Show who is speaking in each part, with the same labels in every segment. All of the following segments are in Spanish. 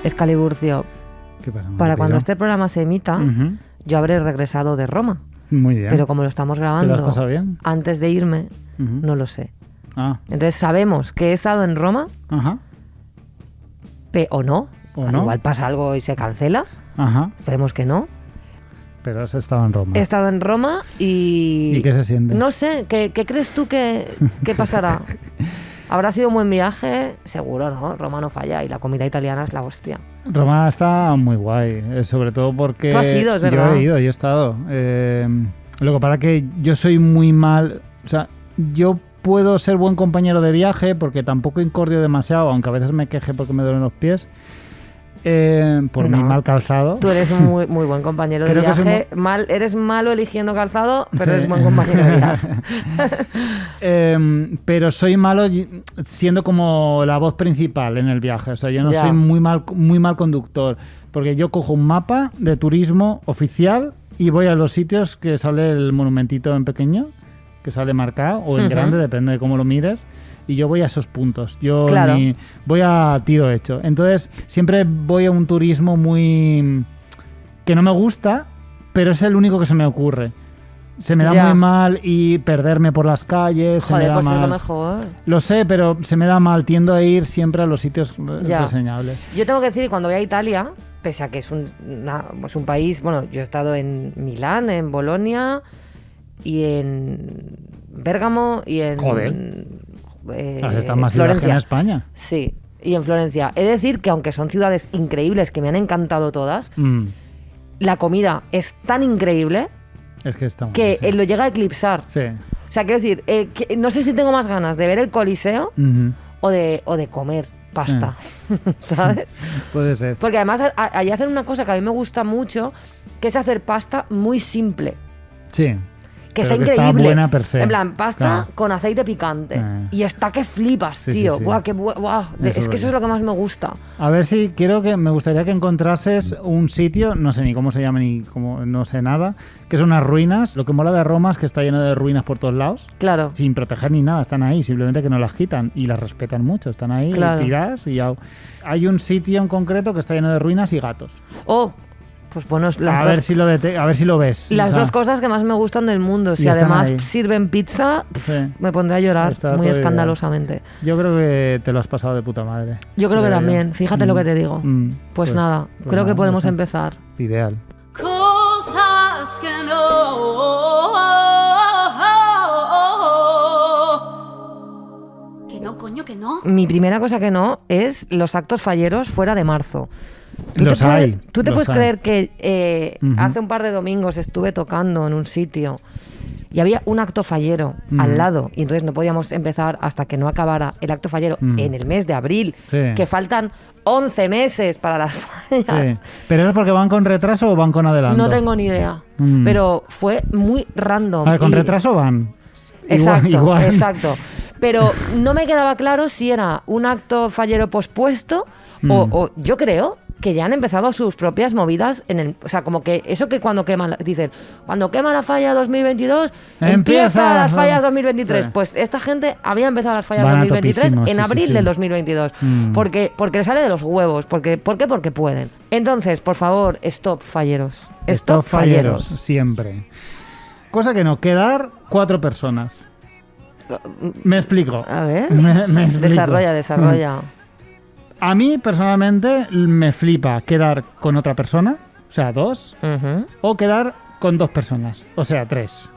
Speaker 1: Escaliburcio,
Speaker 2: ¿Qué pasa?
Speaker 1: para cuando este programa se emita, yo habré regresado de Roma.
Speaker 2: Muy bien.
Speaker 1: Pero como lo estamos
Speaker 2: ¿Te lo has
Speaker 1: grabando
Speaker 2: pasado bien?
Speaker 1: antes de irme, no lo sé.
Speaker 2: Ah,
Speaker 1: Entonces sabemos que he estado en Roma,
Speaker 2: ajá,
Speaker 1: o no.
Speaker 2: ¿O no?
Speaker 1: Igual pasa algo y se cancela.
Speaker 2: ajá.
Speaker 1: Esperemos que no.
Speaker 2: Pero has estado en Roma.
Speaker 1: He estado en Roma y...
Speaker 2: ¿Y qué se siente?
Speaker 1: No sé, ¿qué crees tú que pasará? ¿Habrá sido un buen viaje? Seguro, ¿no? Roma no falla y la comida italiana es la hostia.
Speaker 2: Roma está muy guay, sobre todo porque...
Speaker 1: Tú has ido, es verdad.
Speaker 2: Yo he estado. Lo que pasa que yo soy muy mal... O sea, yo puedo ser buen compañero de viaje porque tampoco incordio demasiado, aunque a veces me queje porque me duelen los pies, por mi mal calzado.
Speaker 1: Tú eres muy, muy buen compañero de
Speaker 2: Creo que
Speaker 1: viaje. Eres malo eligiendo calzado, pero eres buen compañero de viaje.
Speaker 2: Pero soy malo siendo como la voz principal en el viaje. O sea, yo no
Speaker 1: Ya.
Speaker 2: soy muy mal conductor. Porque yo cojo un mapa de turismo oficial y voy a los sitios que sale el monumentito en pequeño, que sale marcado, o en grande, depende de cómo lo mires. Y yo voy a esos puntos. Yo
Speaker 1: Claro.
Speaker 2: voy a tiro hecho. Entonces, siempre voy a un turismo muy... que no me gusta, pero es el único que se me ocurre. Se me da
Speaker 1: Ya.
Speaker 2: muy mal y perderme por las calles.
Speaker 1: Joder,
Speaker 2: se me da
Speaker 1: pues
Speaker 2: mal.
Speaker 1: es lo mejor.
Speaker 2: Lo sé, pero se me da mal. Tiendo a ir siempre a los sitios
Speaker 1: Ya.
Speaker 2: reseñables.
Speaker 1: Yo tengo que decir que cuando voy a Italia, pese a que es un país... Bueno, yo he estado en Milán, en Bolonia y en Bérgamo y en...
Speaker 2: Joder. Has estado más
Speaker 1: Florencia.
Speaker 2: que en España.
Speaker 1: Sí, y en Florencia. He de decir que aunque son ciudades increíbles, que me han encantado todas, la comida es tan increíble
Speaker 2: Es que está muy
Speaker 1: que
Speaker 2: bien, sí.
Speaker 1: lo llega a eclipsar.
Speaker 2: Sí.
Speaker 1: O sea, quiero decir, que no sé si tengo más ganas de ver el Coliseo o de comer pasta, ¿sabes?
Speaker 2: Puede ser.
Speaker 1: Porque además allí hacen una cosa que a mí me gusta mucho, que es hacer pasta muy simple.
Speaker 2: Sí.
Speaker 1: Que
Speaker 2: Pero
Speaker 1: está
Speaker 2: que
Speaker 1: increíble.
Speaker 2: está buena per se.
Speaker 1: En plan, pasta
Speaker 2: Claro.
Speaker 1: con aceite picante. Y está que flipas,
Speaker 2: Sí,
Speaker 1: tío.
Speaker 2: sí, sí.
Speaker 1: Guau, guau. Es que eso es lo que más me gusta.
Speaker 2: A ver si me gustaría que encontrases un sitio, no sé ni cómo se llama ni cómo, no sé nada, que son unas ruinas. Lo que mola de Roma es que está lleno de ruinas por todos lados,
Speaker 1: Claro.
Speaker 2: sin proteger ni nada, están ahí, simplemente que no las quitan y las respetan mucho, están ahí,
Speaker 1: Claro.
Speaker 2: tiras y ya. Hay un sitio en concreto que está lleno de ruinas y gatos.
Speaker 1: Oh, pues bueno,
Speaker 2: A ver si lo ves.
Speaker 1: las
Speaker 2: O sea,
Speaker 1: dos cosas que más me gustan del mundo. Si
Speaker 2: y están
Speaker 1: además
Speaker 2: ahí.
Speaker 1: sirven pizza,
Speaker 2: Sí.
Speaker 1: me pondré a llorar
Speaker 2: Está
Speaker 1: muy
Speaker 2: todo
Speaker 1: escandalosamente.
Speaker 2: Yo creo que te lo has pasado de puta madre.
Speaker 1: Yo creo que
Speaker 2: Creo
Speaker 1: también, fíjate lo que te digo. Pues nada, creo que
Speaker 2: nada,
Speaker 1: podemos
Speaker 2: ya está.
Speaker 1: empezar.
Speaker 2: Ideal.
Speaker 3: Cosas que no. Que no, coño, que no.
Speaker 1: Mi primera cosa que no es los actos falleros fuera de marzo.
Speaker 2: Los hay.
Speaker 1: ¿Tú te
Speaker 2: los
Speaker 1: puedes
Speaker 2: hay.
Speaker 1: creer que hace un par de domingos estuve tocando en un sitio y había un acto fallero al lado y entonces no podíamos empezar hasta que no acabara el acto fallero en el mes de abril,
Speaker 2: Sí.
Speaker 1: que faltan 11 meses para las fallas?
Speaker 2: Sí. ¿Pero es porque van con retraso o van con adelanto?
Speaker 1: No tengo ni idea, pero fue muy random.
Speaker 2: A ver, ¿con
Speaker 1: y-
Speaker 2: retraso van?
Speaker 1: Exacto,
Speaker 2: Igual.
Speaker 1: exacto. Pero no me quedaba claro si era un acto fallero pospuesto o yo creo que ya han empezado sus propias movidas o sea, como que eso que cuando queman, dicen, cuando quema la falla 2022, empieza las fallas 2023.
Speaker 2: Sí.
Speaker 1: Pues esta gente había empezado las fallas
Speaker 2: Van a
Speaker 1: 2023
Speaker 2: topísimos,
Speaker 1: en
Speaker 2: sí,
Speaker 1: abril
Speaker 2: sí, sí.
Speaker 1: del 2022. Porque le sale de los huevos. ¿Por qué? Porque pueden. Entonces, por favor, stop falleros.
Speaker 2: Stop falleros, siempre. Cosa que no, quedar 4 personas. Me explico.
Speaker 1: A ver,
Speaker 2: Me explico.
Speaker 1: desarrolla.
Speaker 2: A mí, personalmente, me flipa quedar con otra persona, o sea, 2,
Speaker 1: Ujú.
Speaker 2: o quedar con 2 personas, o sea, 3.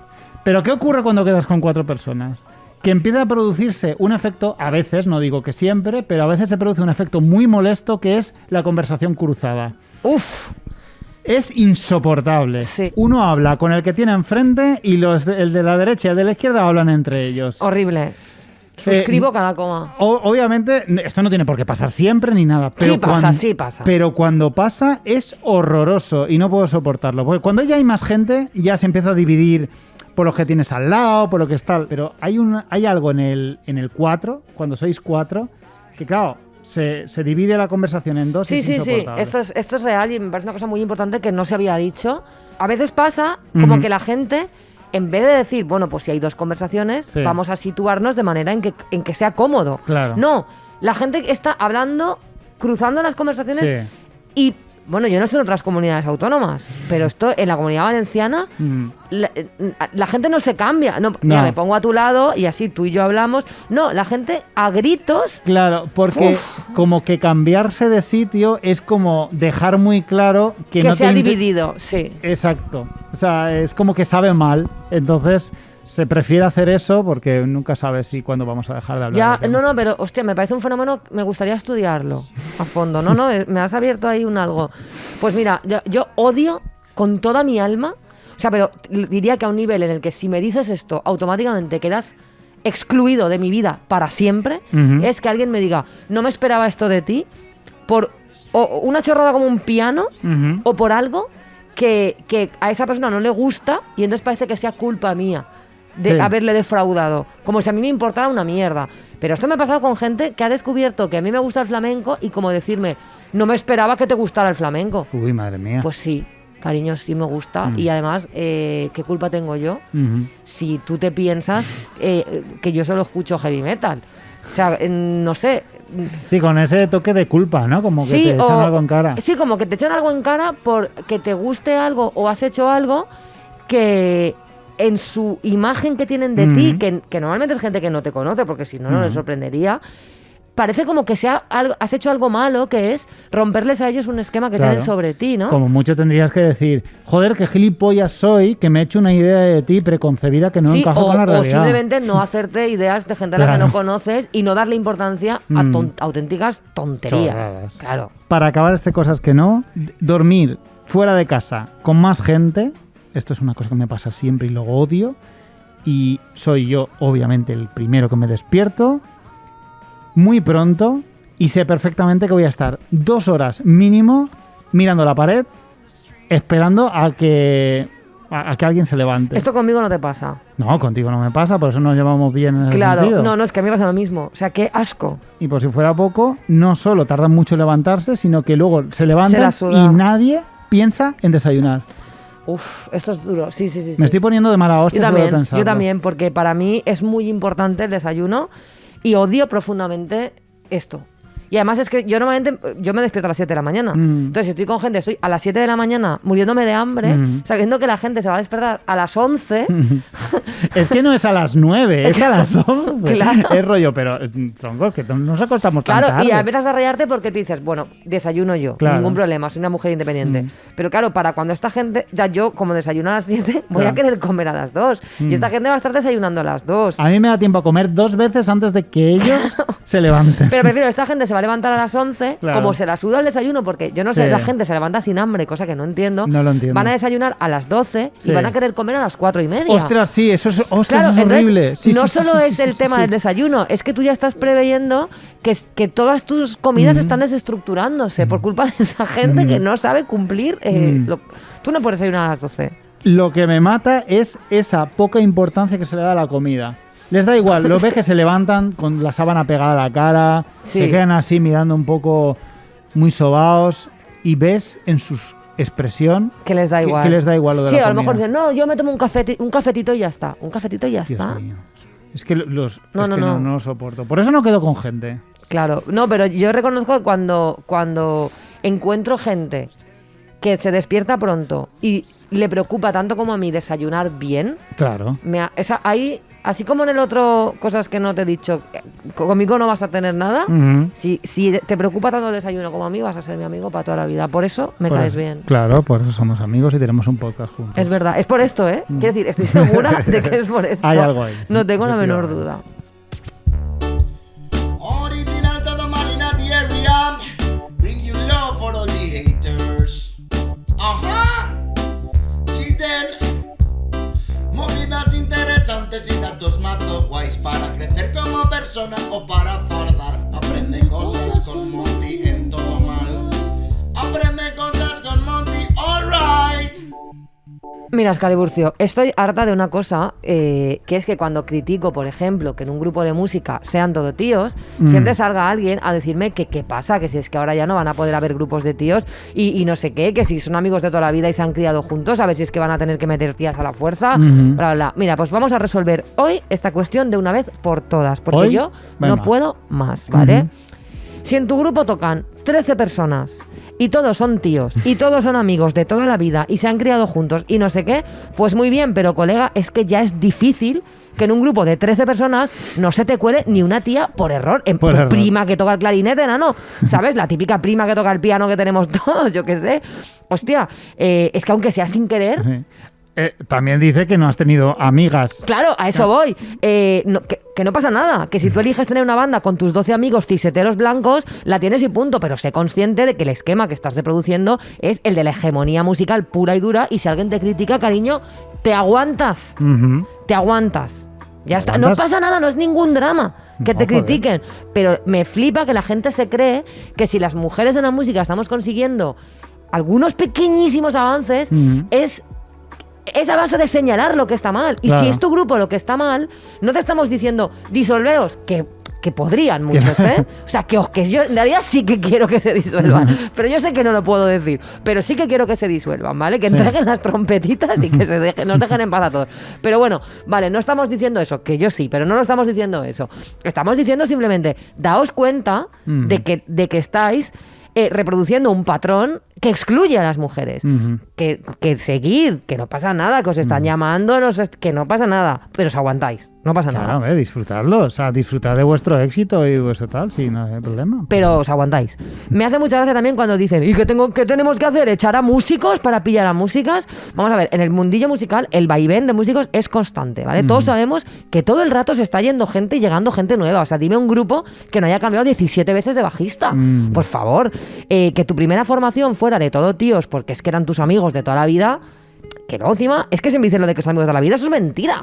Speaker 2: Pero ¿qué ocurre cuando quedas con 4 personas? Que empieza a producirse un efecto, a veces, no digo que siempre, pero a veces se produce un efecto muy molesto que es la conversación cruzada.
Speaker 1: Uf,
Speaker 2: Es insoportable.
Speaker 1: Sí.
Speaker 2: Uno habla con el que tiene enfrente y el de la derecha y el de la izquierda hablan entre ellos.
Speaker 1: horrible. Suscribo cada coma.
Speaker 2: Obviamente, esto no tiene por qué pasar siempre ni nada. Pero
Speaker 1: Sí pasa.
Speaker 2: Pero cuando pasa es horroroso y no puedo soportarlo. Porque cuando ya hay más gente, ya se empieza a dividir por los que tienes al lado, por lo que está. Pero hay algo en el 4, cuando sois 4, que claro, se divide la conversación en 2 y
Speaker 1: Sí,
Speaker 2: es
Speaker 1: sí, sí.
Speaker 2: insoportable.
Speaker 1: Esto es real y me parece una cosa muy importante que no se había dicho. A veces pasa como que la gente, en vez de decir, bueno, pues si hay 2 conversaciones,
Speaker 2: Sí.
Speaker 1: vamos a situarnos de manera en que sea cómodo.
Speaker 2: Claro.
Speaker 1: No, la gente está hablando, cruzando las conversaciones
Speaker 2: Sí.
Speaker 1: Y bueno, yo no sé en otras comunidades autónomas, pero esto en la Comunidad Valenciana la gente no se cambia. No, mira, me pongo a tu lado y así tú y yo hablamos. No, la gente a gritos.
Speaker 2: Claro, porque como que cambiarse de sitio es como dejar muy claro que no
Speaker 1: se ha dividido, sí.
Speaker 2: Exacto. O sea, es como que sabe mal. Entonces se prefiere hacer eso porque nunca sabes si cuándo vamos a dejar de hablar.
Speaker 1: Ya, no, pero hostia, me parece un fenómeno, me gustaría estudiarlo a fondo. No, me has abierto ahí un algo. Pues mira, yo odio con toda mi alma, o sea, pero diría que a un nivel en el que si me dices esto, automáticamente quedas excluido de mi vida para siempre, es que alguien me diga, no me esperaba esto de ti, por o una chorrada como un piano, o por algo que a esa persona no le gusta y entonces parece que sea culpa mía de haberle defraudado, como si a mí me importara una mierda. Pero esto me ha pasado con gente que ha descubierto que a mí me gusta el flamenco y como decirme, no me esperaba que te gustara el flamenco.
Speaker 2: Uy, madre mía.
Speaker 1: Pues sí, cariño, sí me gusta. Y además, ¿qué culpa tengo yo si tú te piensas que yo solo escucho heavy metal? O sea, no sé.
Speaker 2: Sí, con ese toque de culpa, ¿no? Como que te echan algo en cara.
Speaker 1: Sí, como que te echan algo en cara porque te guste algo o has hecho algo que en su imagen que tienen de ti, que normalmente es gente que no te conoce, porque si no, no les sorprendería, parece como que has hecho algo malo, que es romperles a ellos un esquema que tienen sobre ti, ¿no?
Speaker 2: Como mucho tendrías que decir, joder, qué gilipollas soy, que me he hecho una idea de ti preconcebida que no encaja con la realidad.
Speaker 1: O simplemente no hacerte ideas de gente a la que no conoces y no darle importancia a auténticas tonterías.
Speaker 2: Chorradas.
Speaker 1: Claro.
Speaker 2: Para acabar cosas que no, dormir fuera de casa con más gente, esto es una cosa que me pasa siempre y lo odio, y soy yo, obviamente, el primero que me despierto muy pronto y sé perfectamente que voy a estar 2 horas mínimo mirando la pared esperando a que alguien se levante.
Speaker 1: Esto conmigo no te pasa.
Speaker 2: No, contigo no me pasa, por eso nos llevamos bien en ese sentido.
Speaker 1: No, es que a mí me pasa lo mismo. O sea, qué asco.
Speaker 2: Y por si fuera poco, no solo tardan mucho en levantarse, sino que luego se levantan y nadie piensa en desayunar.
Speaker 1: Uf, esto es duro. Sí.
Speaker 2: Me estoy poniendo de mala hostia.
Speaker 1: Yo también, porque para mí es muy importante el desayuno y odio profundamente esto. Y además es que yo normalmente me despierto a las 7 de la mañana. Entonces, si estoy con gente, estoy a las 7 de la mañana muriéndome de hambre, sabiendo que la gente se va a despertar a las 11.
Speaker 2: Es que no es a las 9, es a las 11.
Speaker 1: Claro.
Speaker 2: Es rollo, pero tronco, que no nos acostamos tan tarde.
Speaker 1: Y empiezas a rayarte porque te dices, bueno, desayuno yo, ningún problema, soy una mujer independiente. Pero claro, para cuando esta gente, ya yo como desayuno a las 7, voy a querer comer a las 2. Y esta gente va a estar desayunando a las 2.
Speaker 2: A mí me da tiempo a comer 2 veces antes de que ellos se levanten.
Speaker 1: Pero prefiero, esta gente se va a levantar a las 11, como se la suda el desayuno, porque yo no sé, la gente se levanta sin hambre, cosa que no entiendo.
Speaker 2: No lo entiendo.
Speaker 1: Van a desayunar a las 12 y van a querer comer a las 4:30.
Speaker 2: Ostras, sí, eso es, eso es horrible.
Speaker 1: No solo es el tema del desayuno, es que tú ya estás preveyendo que todas tus comidas están desestructurándose por culpa de esa gente que no sabe cumplir. Tú no puedes desayunar a las 12.
Speaker 2: Lo que me mata es esa poca importancia que se le da a la comida. Les da igual, los ves que se levantan con la sábana pegada a la cara, se quedan así mirando un poco muy sobaos y ves en su expresión
Speaker 1: que les da igual.
Speaker 2: Que les da igual lo de la comida.
Speaker 1: Sí, a lo mejor dicen, no, yo me tomo un cafetito y ya está. Un cafetito y ya
Speaker 2: Dios
Speaker 1: está.
Speaker 2: Mío. Es que no lo soporto. Por eso no quedo con gente.
Speaker 1: Claro, no, pero yo reconozco que cuando encuentro gente que se despierta pronto y le preocupa tanto como a mí desayunar bien.
Speaker 2: Claro.
Speaker 1: Ahí, así como en el otro, cosas que no te he dicho, conmigo no vas a tener nada. Si te preocupa tanto el desayuno como a mí, vas a ser mi amigo para toda la vida. Por eso me caes bien.
Speaker 2: Claro, por eso somos amigos y tenemos un podcast juntos.
Speaker 1: Es verdad, es por esto, ¿eh? Quiero decir, estoy segura de que es por esto.
Speaker 2: Hay algo ahí.
Speaker 1: No tengo la menor duda.
Speaker 4: Original todo mal in the area. Bring you love for all the haters. Ajá. Listen. Movidas interesantes y datos mazo guays para crecer como persona o para fardar. Aprende cosas con Monty en todo mal. Aprende cosas con Monty, alright.
Speaker 1: Mira, Escaliburcio, estoy harta de una cosa, que es que cuando critico, por ejemplo, que en un grupo de música sean todo tíos, siempre salga alguien a decirme que qué pasa, que si es que ahora ya no van a poder haber grupos de tíos y no sé qué, que si son amigos de toda la vida y se han criado juntos, a ver si es que van a tener que meter tías a la fuerza, bla, bla. Mira, pues vamos a resolver hoy esta cuestión de una vez por todas, porque yo no puedo más, ¿vale? Si en tu grupo tocan 13 personas y todos son tíos y todos son amigos de toda la vida y se han criado juntos y no sé qué, pues muy bien, pero colega, es que ya es difícil que en un grupo de 13 personas no se te cuele ni una tía por error. Tu prima que toca el clarinete, ¿no? ¿Sabes? La típica prima que toca el piano que tenemos todos, yo qué sé. Hostia, es que aunque sea sin querer...
Speaker 2: Sí. También dice que no has tenido amigas.
Speaker 1: Claro, a eso voy. Que no pasa nada. Que si tú eliges tener una banda con tus 12 amigos ciseteros blancos, la tienes y punto. Pero sé consciente de que el esquema que estás reproduciendo es el de la hegemonía musical pura y dura. Y si alguien te critica, cariño, te aguantas.
Speaker 2: Uh-huh.
Speaker 1: Te aguantas. Ya está. No pasa nada, no es ningún drama que te critiquen. Pero me flipa que la gente se cree que si las mujeres en la música estamos consiguiendo algunos pequeñísimos avances, es a base de señalar lo que está mal. Y si es tu grupo lo que está mal, no te estamos diciendo disolveos, que podrían muchos, ¿eh? O sea, que yo en realidad sí que quiero que se disuelvan, pero yo sé que no lo puedo decir, pero sí que quiero que se disuelvan, ¿vale? Que entreguen las trompetitas y que nos dejen en paz a todos. Pero bueno, vale, no estamos diciendo eso, que yo sí, pero no lo estamos diciendo eso. Estamos diciendo simplemente, daos cuenta de que estáis reproduciendo un patrón que excluye a las mujeres. Que seguid, que no pasa nada, que os están llamando, que no pasa nada, pero os aguantáis, no pasa nada.
Speaker 2: Claro, disfrutadlo, o sea, disfrutad de vuestro éxito y vuestro tal, sí, no hay problema.
Speaker 1: Pero os aguantáis. Me hace mucha gracia también cuando dicen, ¿y qué tenemos que hacer? ¿Echar a músicos para pillar a músicas? Vamos a ver, en el mundillo musical el vaivén de músicos es constante, ¿vale? Todos sabemos que todo el rato se está yendo gente y llegando gente nueva. O sea, dime un grupo que no haya cambiado 17 veces de bajista. Por favor, que tu primera formación fuera de todo tíos porque es que eran tus amigos de toda la vida, que luego encima es que se me dicen lo de que son amigos de la vida, eso es mentira.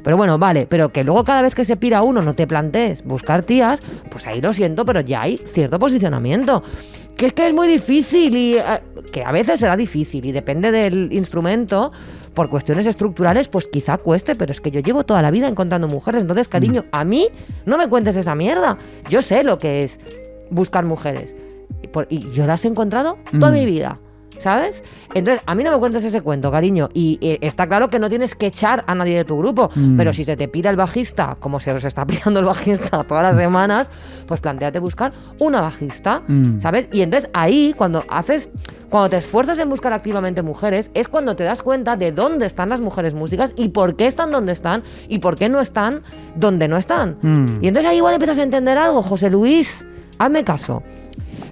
Speaker 1: Pero bueno, vale, pero que luego cada vez que se pira uno no te plantees buscar tías, pues ahí lo siento, pero ya hay cierto posicionamiento. Que es muy difícil y que a veces será difícil y depende del instrumento, por cuestiones estructurales, pues quizá cueste, pero es que yo llevo toda la vida encontrando mujeres, entonces cariño, a mí no me cuentes esa mierda. Yo sé lo que es buscar mujeres y yo las he encontrado toda mi vida, ¿sabes? Entonces, a mí no me cuentes ese cuento, cariño. Y está claro que no tienes que echar a nadie de tu grupo, pero si se te pira el bajista, como se os está pirando el bajista todas las semanas, pues plantéate buscar una bajista, ¿sabes? Y entonces ahí, cuando te esfuerzas en buscar activamente mujeres, es cuando te das cuenta de dónde están las mujeres músicas y por qué están donde están y por qué no están donde no están. Y entonces ahí igual empiezas a entender algo, José Luis, hazme caso.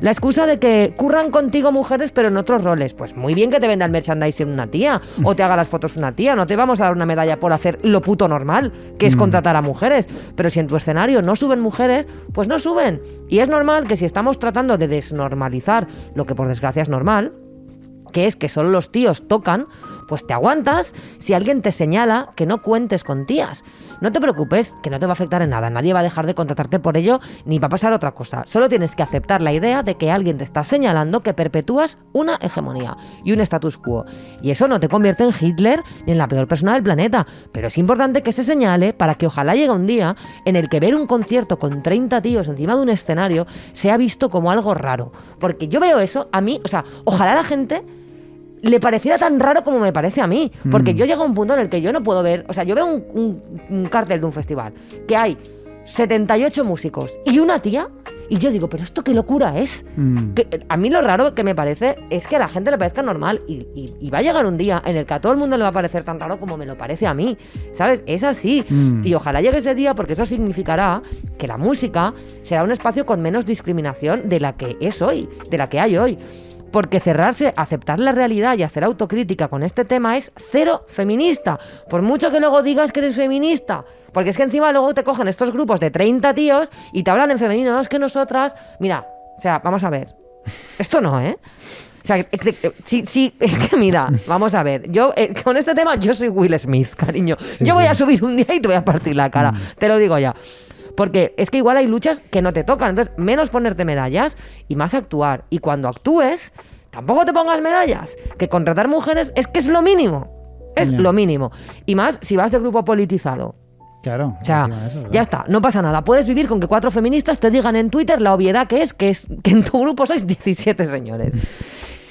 Speaker 1: La excusa de que curran contigo mujeres pero en otros roles. Pues muy bien que te venda el merchandising una tía o te haga las fotos una tía. No te vamos a dar una medalla por hacer lo puto normal, que es contratar a mujeres. Pero si en tu escenario no suben mujeres, pues no suben. Y es normal que si estamos tratando de desnormalizar lo que por desgracia es normal, que es que solo los tíos tocan, pues te aguantas si alguien te señala que no cuentes con tías. No te preocupes, que no te va a afectar en nada. Nadie va a dejar de contratarte por ello, ni va a pasar otra cosa. Solo tienes que aceptar la idea de que alguien te está señalando que perpetúas una hegemonía y un status quo. Y eso no te convierte en Hitler ni en la peor persona del planeta. Pero es importante que se señale para que ojalá llegue un día en el que ver un concierto con 30 tíos encima de un escenario sea visto como algo raro. Porque yo veo eso, a mí, o sea, ojalá la gente le pareciera tan raro como me parece a mí, porque yo llego a un punto en el que yo no puedo ver, o sea, yo veo un cartel de un festival que hay 78 músicos y una tía, y yo digo, pero esto qué locura es. Que a mí lo raro que me parece es que a la gente le parezca normal y va a llegar un día en el que a todo el mundo le va a parecer tan raro como me lo parece a mí, ¿sabes? Es así. Y ojalá llegue ese día, porque eso significará que la música será un espacio con menos discriminación de la que es hoy, de la que hay hoy. Porque cerrarse, aceptar la realidad y hacer autocrítica con este tema es cero feminista. Por mucho que luego digas que eres feminista. Porque es que encima luego te cogen estos grupos de 30 tíos y te hablan en femenino. No, es que nosotras... Mira, o sea, vamos a ver. Esto no, ¿eh? O sea, sí, es que mira, vamos a ver. Yo, con este tema, yo soy Will Smith, cariño. Yo voy a subir un día y te voy a partir la cara. Te lo digo ya. Porque es que igual hay luchas que no te tocan. Entonces, menos ponerte medallas y más actuar. Y cuando actúes, tampoco te pongas medallas. Que contratar mujeres es que es lo mínimo. Es lo mínimo. Y más si vas de grupo politizado.
Speaker 2: Claro.
Speaker 1: O sea, ya está, no pasa nada. Puedes vivir con que 4 feministas te digan en Twitter la obviedad que es que en tu grupo sois 17 señores.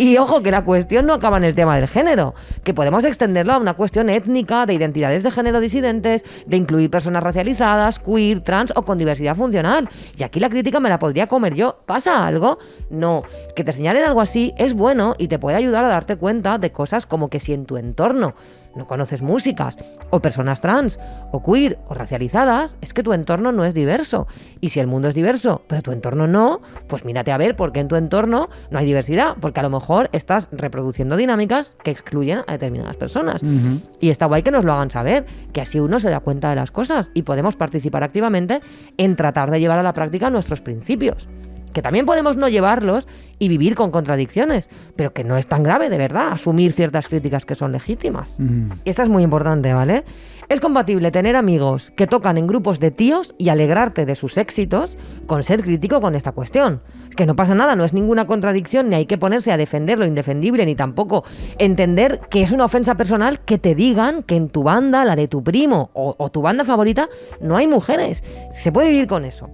Speaker 1: Y ojo, que la cuestión no acaba en el tema del género, que podemos extenderlo a una cuestión étnica, de identidades de género disidentes, de incluir personas racializadas, queer, trans o con diversidad funcional. Y aquí la crítica me la podría comer yo. ¿Pasa algo? No. Que te señalen algo así es bueno y te puede ayudar a darte cuenta de cosas como que si en tu entorno no conoces músicas, o personas trans, o queer, o racializadas, es que tu entorno no es diverso. Y si el mundo es diverso, pero tu entorno no, pues mírate a ver por qué en tu entorno no hay diversidad, porque a lo mejor estás reproduciendo dinámicas que excluyen a determinadas personas. Uh-huh. Y está guay que nos lo hagan saber, que así uno se da cuenta de las cosas y podemos participar activamente en tratar de llevar a la práctica nuestros principios. Que también podemos no llevarlos y vivir con contradicciones, pero que no es tan grave, de verdad, asumir ciertas críticas que son legítimas. Y esta es muy importante, ¿vale? Es compatible tener amigos que tocan en grupos de tíos y alegrarte de sus éxitos con ser crítico con esta cuestión. Es que no pasa nada, no es ninguna contradicción, ni hay que ponerse a defender lo indefendible, ni tampoco entender que es una ofensa personal que te digan que en tu banda, la de tu primo o tu banda favorita, no hay mujeres. Se puede vivir con eso.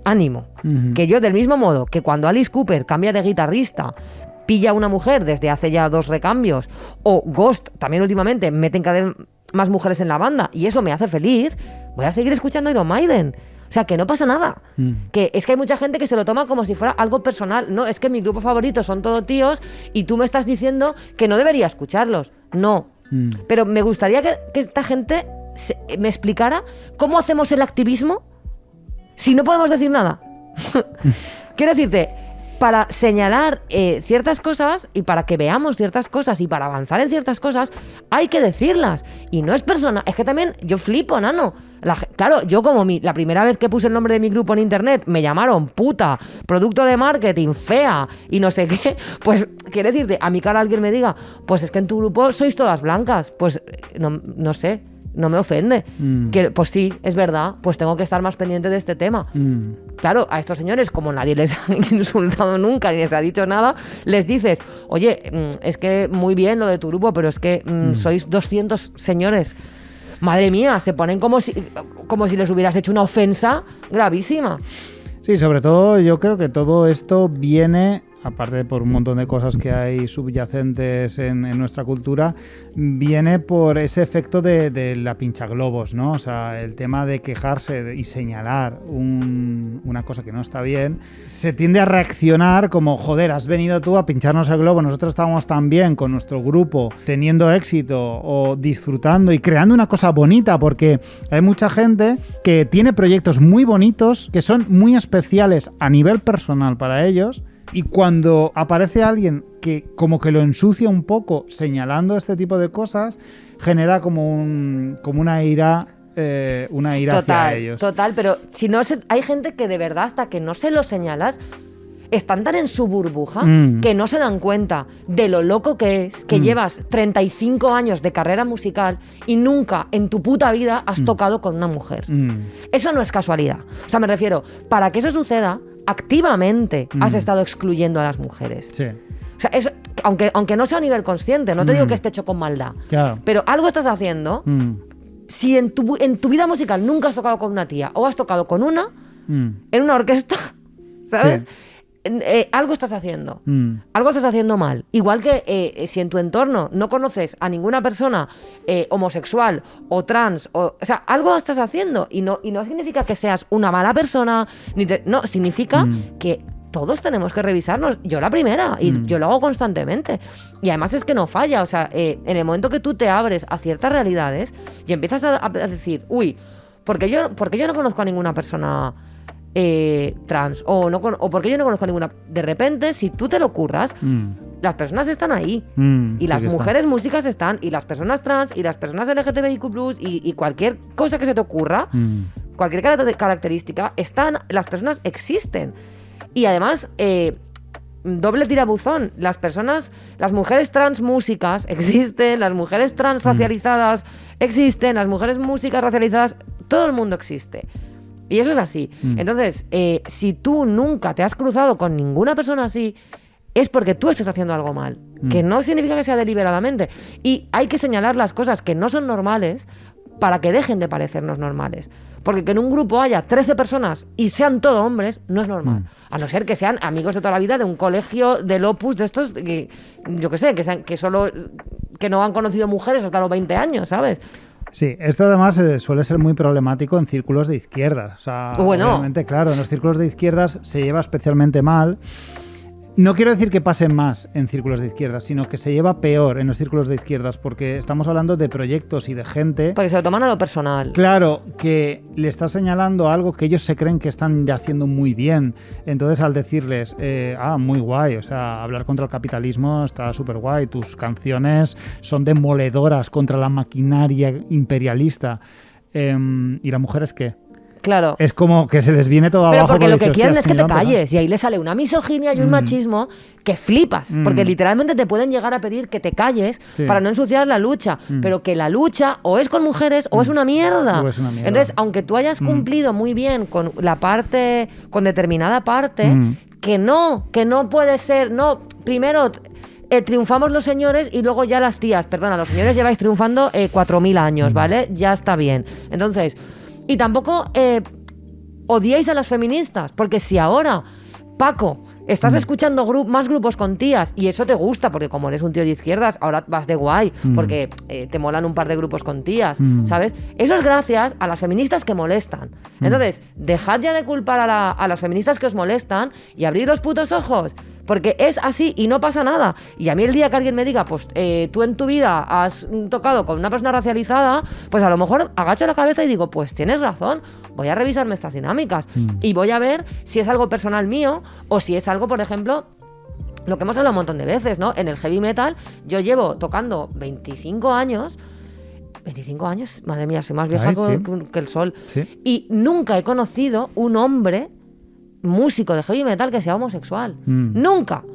Speaker 1: Ánimo, que yo del mismo modo que cuando Alice Cooper cambia de guitarrista, pilla a una mujer desde hace ya 2 recambios, o Ghost también últimamente meten cada vez más mujeres en la banda y eso me hace feliz, voy a seguir escuchando Iron Maiden. O sea, que no pasa nada. Que es que hay mucha gente que se lo toma como si fuera algo personal. No, es que mi grupo favorito son todos tíos y tú me estás diciendo que no debería escucharlos. No. Pero me gustaría que esta gente me explicara cómo hacemos el activismo si no podemos decir nada. Quiero decirte, para señalar ciertas cosas y para que veamos ciertas cosas y para avanzar en ciertas cosas, hay que decirlas. Y no es personal. Es que también yo flipo, nano. Claro, yo como la primera vez que puse el nombre de mi grupo en internet me llamaron puta, producto de marketing, fea y no sé qué, pues quiero decirte, a mi cara alguien me diga, pues es que en tu grupo sois todas blancas, pues no sé. No me ofende. Que, pues sí, es verdad, pues tengo que estar más pendiente de este tema. Claro, a estos señores, como nadie les ha insultado nunca ni les ha dicho nada, les dices, oye, es que muy bien lo de tu grupo, pero es que sois 200 señores. Madre mía, se ponen como si les hubieras hecho una ofensa gravísima.
Speaker 2: Sí, sobre todo yo creo que todo esto viene, aparte por un montón de cosas que hay subyacentes en nuestra cultura, viene por ese efecto de la pinchaglobos, ¿no? O sea, el tema de quejarse y señalar una cosa que no está bien, se tiende a reaccionar como, joder, has venido tú a pincharnos el globo, nosotros estábamos tan bien con nuestro grupo, teniendo éxito o disfrutando y creando una cosa bonita, porque hay mucha gente que tiene proyectos muy bonitos, que son muy especiales a nivel personal para ellos. Y cuando aparece alguien que como que lo ensucia un poco señalando este tipo de cosas, genera como una ira hacia ellos.
Speaker 1: Total, pero si no hay gente que de verdad hasta que no se lo señalas están tan en su burbuja que no se dan cuenta de lo loco que es que llevas 35 años de carrera musical y nunca en tu puta vida has tocado con una mujer. Eso no es casualidad. O sea, me refiero, para que eso suceda, activamente has estado excluyendo a las mujeres.
Speaker 2: Sí.
Speaker 1: O sea, eso, aunque no sea a nivel consciente, no te digo que esté hecho con maldad,
Speaker 2: claro,
Speaker 1: pero algo estás haciendo. Si en tu vida musical nunca has tocado con una tía o has tocado con una en una orquesta, ¿sabes? Sí. Algo estás haciendo. Algo estás haciendo mal. Igual que si en tu entorno no conoces a ninguna persona homosexual o trans, o sea, algo estás haciendo. Y no significa que seas una mala persona, no, significa que todos tenemos que revisarnos. Yo la primera, y yo lo hago constantemente. Y además es que no falla. O sea, en el momento que tú te abres a ciertas realidades y empiezas a decir, uy, ¿por qué yo no conozco a ninguna persona trans? O porque yo no conozco a ninguna. De repente, si tú te lo curras, las personas están ahí. Y las mujeres músicas están, y las personas trans, y las personas LGTBIQ+, y cualquier cosa que se te ocurra, cualquier característica, están, las personas existen. Y además, doble tirabuzón, las mujeres trans músicas existen, las mujeres trans racializadas existen, las mujeres músicas racializadas, todo el mundo existe. Y eso es así. Entonces, si tú nunca te has cruzado con ninguna persona así, es porque tú estás haciendo algo mal. Que no significa que sea deliberadamente. Y hay que señalar las cosas que no son normales para que dejen de parecernos normales. Porque que en un grupo haya 13 personas y sean todos hombres, no es normal. A no ser que sean amigos de toda la vida de un colegio del Opus, de estos, que, yo qué sé, que no han conocido mujeres hasta los 20 años, ¿sabes?
Speaker 2: Sí, esto además suele ser muy problemático en círculos de izquierdas. O sea, obviamente, claro, en los círculos de izquierdas se lleva especialmente mal. No quiero decir que pasen más en círculos de izquierdas, sino que se lleva peor en los círculos de izquierdas, porque estamos hablando de proyectos y de gente...
Speaker 1: Porque se lo toman a lo personal.
Speaker 2: Claro, que le está señalando algo que ellos se creen que están ya haciendo muy bien. Entonces, al decirles, muy guay, o sea, hablar contra el capitalismo está súper guay, tus canciones son demoledoras contra la maquinaria imperialista. ¿Y la mujer es qué?
Speaker 1: Claro.
Speaker 2: Es como que se les viene todo
Speaker 1: pero
Speaker 2: abajo.
Speaker 1: Pero porque lo que quieren
Speaker 2: hostias,
Speaker 1: es que te calles. Y ahí le sale una misoginia y un machismo que flipas. Porque literalmente te pueden llegar a pedir que te calles para no ensuciar la lucha. Pero que la lucha o es con mujeres o es una mierda. Entonces, aunque tú hayas cumplido muy bien con la parte, con determinada parte, que no puede ser. No, primero... triunfamos los señores y luego ya las tías. Perdona, los señores lleváis triunfando 4.000 años, ¿vale? Ya está bien. Entonces... Y tampoco odiéis a las feministas, porque si ahora, Paco, estás escuchando más grupos con tías y eso te gusta, porque como eres un tío de izquierdas, ahora vas de guay, porque te molan un par de grupos con tías, ¿sabes? Eso es gracias a las feministas que molestan. Entonces, dejad ya de culpar a las feministas que os molestan y abrid los putos ojos. Porque es así y no pasa nada. Y a mí el día que alguien me diga, pues tú en tu vida has tocado con una persona racializada, pues a lo mejor agacho la cabeza y digo, pues tienes razón, voy a revisarme estas dinámicas. Y voy a ver si es algo personal mío o si es algo, por ejemplo, lo que hemos hablado un montón de veces, ¿no? En el heavy metal yo llevo tocando 25 años... 25 años, madre mía, soy más vieja que el sol. ¿Sí? Y nunca he conocido un hombre... músico de heavy metal que sea homosexual. Nunca.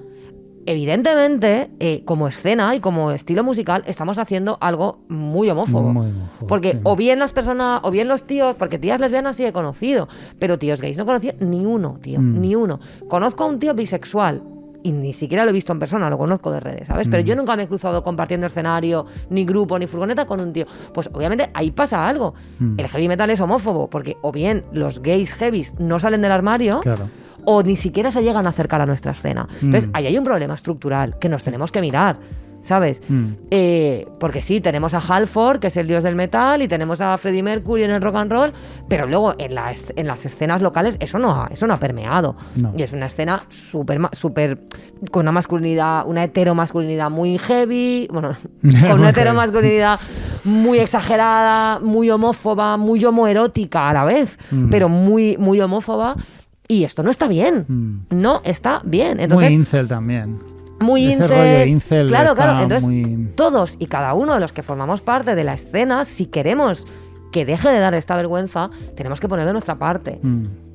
Speaker 1: Evidentemente, como escena y como estilo musical, estamos haciendo algo muy homófobo. Porque o bien las personas, o bien los tíos, porque tías lesbianas sí he conocido, pero tíos gays no conocía ni uno, tío, ni uno. Conozco a un tío bisexual y ni siquiera lo he visto en persona, lo conozco de redes, ¿sabes? Pero yo nunca me he cruzado compartiendo escenario, ni grupo, ni furgoneta con un tío. Pues obviamente ahí pasa algo. El heavy metal es homófobo, porque o bien los gays heavies no salen del armario, claro, o ni siquiera se llegan a acercar a nuestra escena. Entonces ahí hay un problema estructural que nos tenemos que mirar, ¿sabes? Porque sí, tenemos a Halford, que es el dios del metal, y tenemos a Freddie Mercury en el rock and roll, pero luego en las escenas locales eso no ha permeado. No. Y es una escena súper con una masculinidad, una heteromasculinidad muy heavy, bueno, con una heteromasculinidad muy exagerada, muy homófoba, muy homoerótica a la vez, pero muy, muy homófoba. Y esto no está bien. No está bien. Entonces,
Speaker 2: muy incel también.
Speaker 1: Muy
Speaker 2: incel.
Speaker 1: Claro. Entonces, todos y cada uno de los que formamos parte de la escena, si queremos que deje de dar esta vergüenza, tenemos que poner de nuestra parte.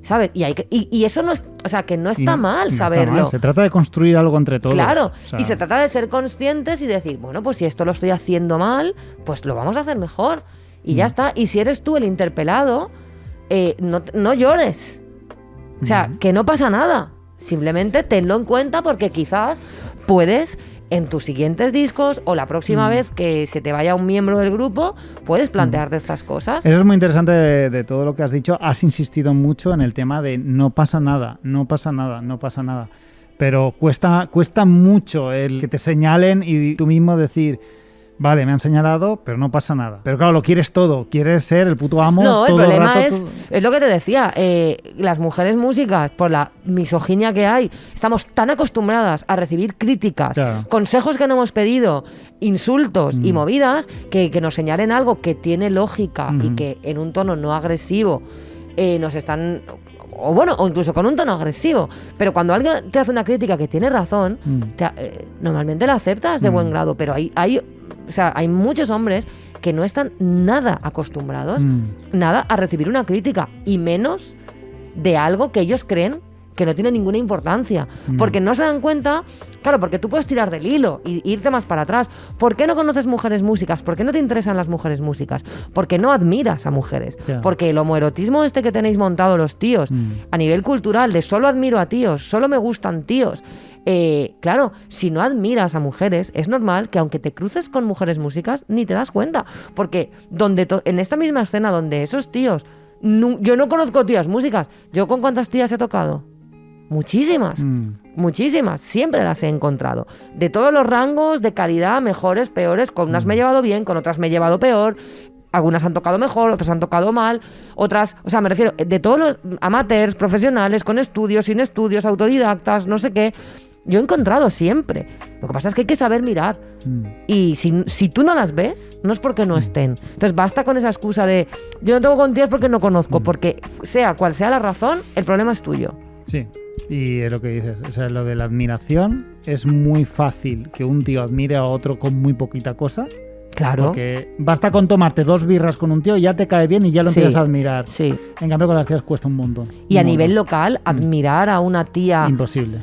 Speaker 1: ¿Sabes? Y eso no es, o sea, que no está mal saberlo. Está mal.
Speaker 2: Se trata de construir algo entre todos.
Speaker 1: Claro, o sea, y se trata de ser conscientes y decir, bueno, pues si esto lo estoy haciendo mal, pues lo vamos a hacer mejor. Y ya está. Y si eres tú el interpelado, no llores. O sea, que no pasa nada. Simplemente tenlo en cuenta porque quizás puedes, en tus siguientes discos o la próxima vez que se te vaya un miembro del grupo, puedes plantearte estas cosas.
Speaker 2: Eso es muy interesante de todo lo que has dicho. Has insistido mucho en el tema de no pasa nada. Pero cuesta mucho el que te señalen y tú mismo decir... Vale, me han señalado, pero no pasa nada. Pero claro, lo quieres todo. Quieres ser el puto amo.
Speaker 1: No,
Speaker 2: todo
Speaker 1: el problema
Speaker 2: el rato,
Speaker 1: es lo que te decía. Las mujeres músicas, por la misoginia que hay, estamos tan acostumbradas a recibir críticas, claro, consejos que no hemos pedido, insultos y movidas, que nos señalen algo que tiene lógica y que en un tono no agresivo nos están... O incluso con un tono agresivo. Pero cuando alguien te hace una crítica que tiene razón, normalmente la aceptas de buen grado. Pero hay muchos hombres que no están nada acostumbrados, nada a recibir una crítica, y menos de algo que ellos creen que no tiene ninguna importancia. Porque no se dan cuenta, claro, porque tú puedes tirar del hilo y irte más para atrás. ¿Por qué no conoces mujeres músicas? ¿Por qué no te interesan las mujeres músicas? Porque no admiras a mujeres.
Speaker 2: Claro.
Speaker 1: Porque el homoerotismo este que tenéis montado los tíos, a nivel cultural, de solo admiro a tíos, solo me gustan tíos. Claro, si no admiras a mujeres, es normal que aunque te cruces con mujeres músicas, ni te das cuenta. Porque en esta misma escena donde esos tíos... yo no conozco tías músicas. ¿Yo con cuántas tías he tocado? Muchísimas. Muchísimas. Siempre las he encontrado. De todos los rangos, de calidad, mejores, peores. Con unas me he llevado bien, con otras me he llevado peor. Algunas han tocado mejor, otras han tocado mal, otras, o sea, me refiero, de todos los amateurs, profesionales, con estudios, sin estudios, autodidactas, no sé qué. Yo he encontrado siempre. Lo que pasa es que hay que saber mirar. Y si tú no las ves, no es porque no estén. Entonces basta con esa excusa de yo no tengo con tías porque no conozco. Porque sea cual sea la razón, el problema es tuyo.
Speaker 2: Sí, y es lo que dices. O sea, lo de la admiración, es muy fácil que un tío admire a otro con muy poquita cosa.
Speaker 1: Claro.
Speaker 2: Porque basta con tomarte 2 birras con un tío y ya te cae bien y ya lo empiezas a admirar.
Speaker 1: Sí.
Speaker 2: En cambio con las tías cuesta un montón.
Speaker 1: Y a nivel local, admirar a una tía...
Speaker 2: Imposible.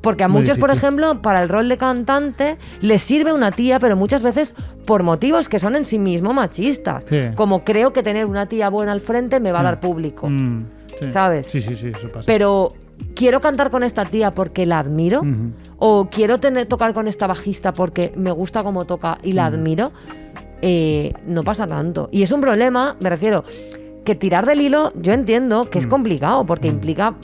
Speaker 1: Porque a
Speaker 2: Muy
Speaker 1: muchos, por
Speaker 2: difícil.
Speaker 1: ejemplo, para el rol de cantante, les sirve una tía, pero muchas veces por motivos que son en sí mismo machistas.
Speaker 2: Sí.
Speaker 1: Como creo que tener una tía buena al frente me va a dar público.
Speaker 2: Sí.
Speaker 1: ¿Sabes?
Speaker 2: Sí, eso pasa.
Speaker 1: Pero quiero cantar con esta tía porque la admiro, o quiero tocar con esta bajista porque me gusta cómo toca y la admiro, no pasa tanto. Y es un problema, me refiero, que tirar del hilo, yo entiendo que es complicado, porque implica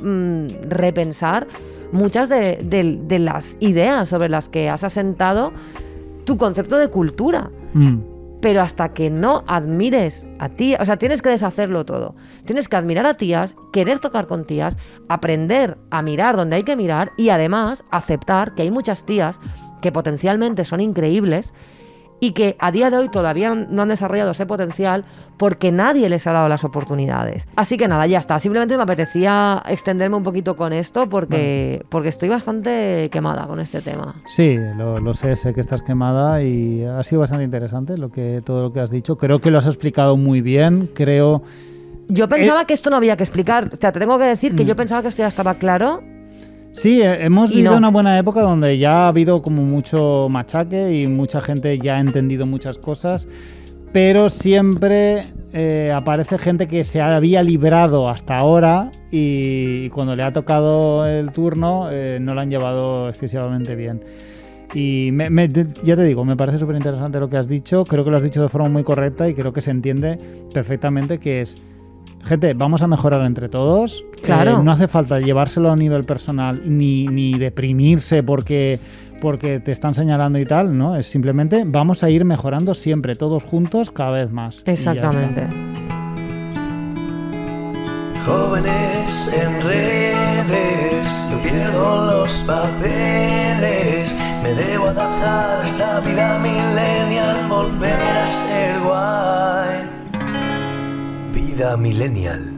Speaker 1: repensar muchas de las ideas sobre las que has asentado tu concepto de cultura. Pero hasta que no admires a tías, o sea, tienes que deshacerlo todo. Tienes que admirar a tías, querer tocar con tías, aprender a mirar donde hay que mirar y además aceptar que hay muchas tías que potencialmente son increíbles y que a día de hoy todavía no han desarrollado ese potencial porque nadie les ha dado las oportunidades. Así que nada, ya está. Simplemente me apetecía extenderme un poquito con esto porque estoy bastante quemada con este tema.
Speaker 2: Sí, lo sé que estás quemada y ha sido bastante interesante todo lo que has dicho. Creo que lo has explicado muy bien.
Speaker 1: Yo pensaba que esto no había que explicar. O sea, te tengo que decir que yo pensaba que esto ya estaba claro.
Speaker 2: Sí, hemos vivido
Speaker 1: no.
Speaker 2: una buena época donde ya ha habido como mucho machaque y mucha gente ya ha entendido muchas cosas, pero siempre aparece gente que se había librado hasta ahora y cuando le ha tocado el turno no lo han llevado excesivamente bien. Y ya te digo, me parece súper interesante lo que has dicho, creo que lo has dicho de forma muy correcta y creo que se entiende perfectamente que es... Gente, vamos a mejorar entre todos.
Speaker 1: Claro.
Speaker 2: No hace falta llevárselo a nivel personal ni deprimirse porque te están señalando y tal, ¿no? Es simplemente vamos a ir mejorando siempre, todos juntos, cada vez más.
Speaker 1: Exactamente.
Speaker 5: Jóvenes en redes, yo pierdo los papeles. Me debo adaptar a esta vida millennial, volver a ser guay. Vida millennial.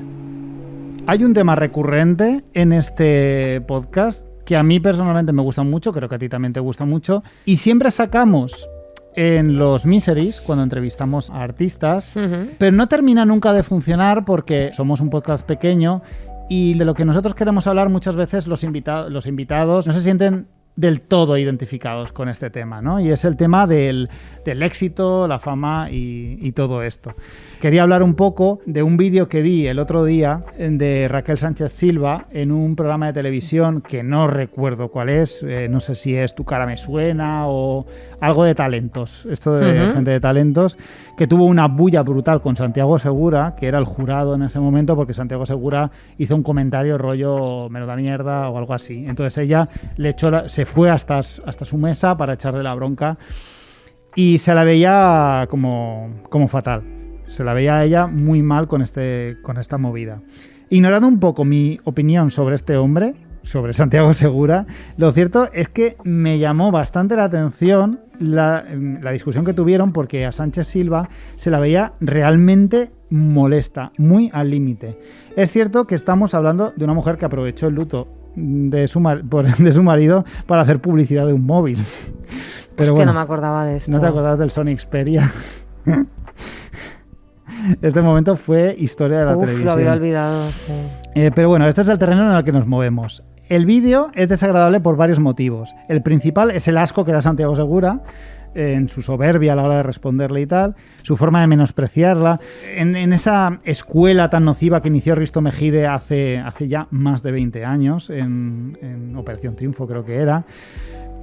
Speaker 2: Hay un tema recurrente en este podcast que a mí personalmente me gusta mucho, creo que a ti también te gusta mucho, y siempre sacamos en los Miseries, cuando entrevistamos a artistas, pero no termina nunca de funcionar porque somos un podcast pequeño y de lo que nosotros queremos hablar muchas veces los invitados no se sienten del todo identificados con este tema, ¿no? Y es el tema del éxito, la fama y todo esto. Quería hablar un poco de un vídeo que vi el otro día de Raquel Sánchez Silva en un programa de televisión que no recuerdo cuál es, no sé si es Tu cara me suena o algo de talentos, esto de gente de talentos, que tuvo una bulla brutal con Santiago Segura, que era el jurado en ese momento, porque Santiago Segura hizo un comentario rollo menuda mierda o algo así. Entonces ella se fue hasta su mesa para echarle la bronca y se la veía como fatal. Se la veía a ella muy mal con esta movida. Ignorando un poco mi opinión sobre este hombre, sobre Santiago Segura, lo cierto es que me llamó bastante la atención la discusión que tuvieron porque a Sánchez Silva se la veía realmente molesta, muy al límite. Es cierto que estamos hablando de una mujer que aprovechó el luto de su marido para hacer publicidad de un móvil. Pero
Speaker 1: bueno, que no me acordaba de esto.
Speaker 2: ¿No te acordabas del Sony Xperia? Este momento fue historia de la televisión.
Speaker 1: Lo había olvidado, sí.
Speaker 2: Pero bueno, este es el terreno en el que nos movemos. El vídeo es desagradable por varios motivos. El principal es el asco que da Santiago Segura, en su soberbia a la hora de responderle y tal, su forma de menospreciarla, en esa escuela tan nociva que inició Risto Mejide hace ya más de 20 años, en Operación Triunfo creo que era.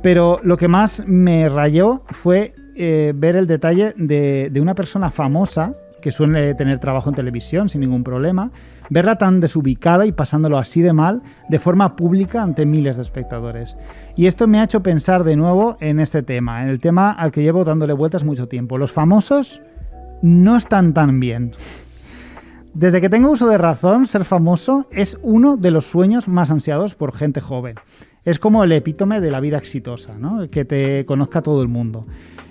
Speaker 2: Pero lo que más me rayó fue ver el detalle de una persona famosa que suele tener trabajo en televisión sin ningún problema, verla tan desubicada y pasándolo así de mal de forma pública ante miles de espectadores. Y esto me ha hecho pensar de nuevo en este tema, en el tema al que llevo dándole vueltas mucho tiempo. Los famosos no están tan bien. Desde que tengo uso de razón, ser famoso es uno de los sueños más ansiados por gente joven. Es como el epítome de la vida exitosa, ¿no? Que te conozca todo el mundo.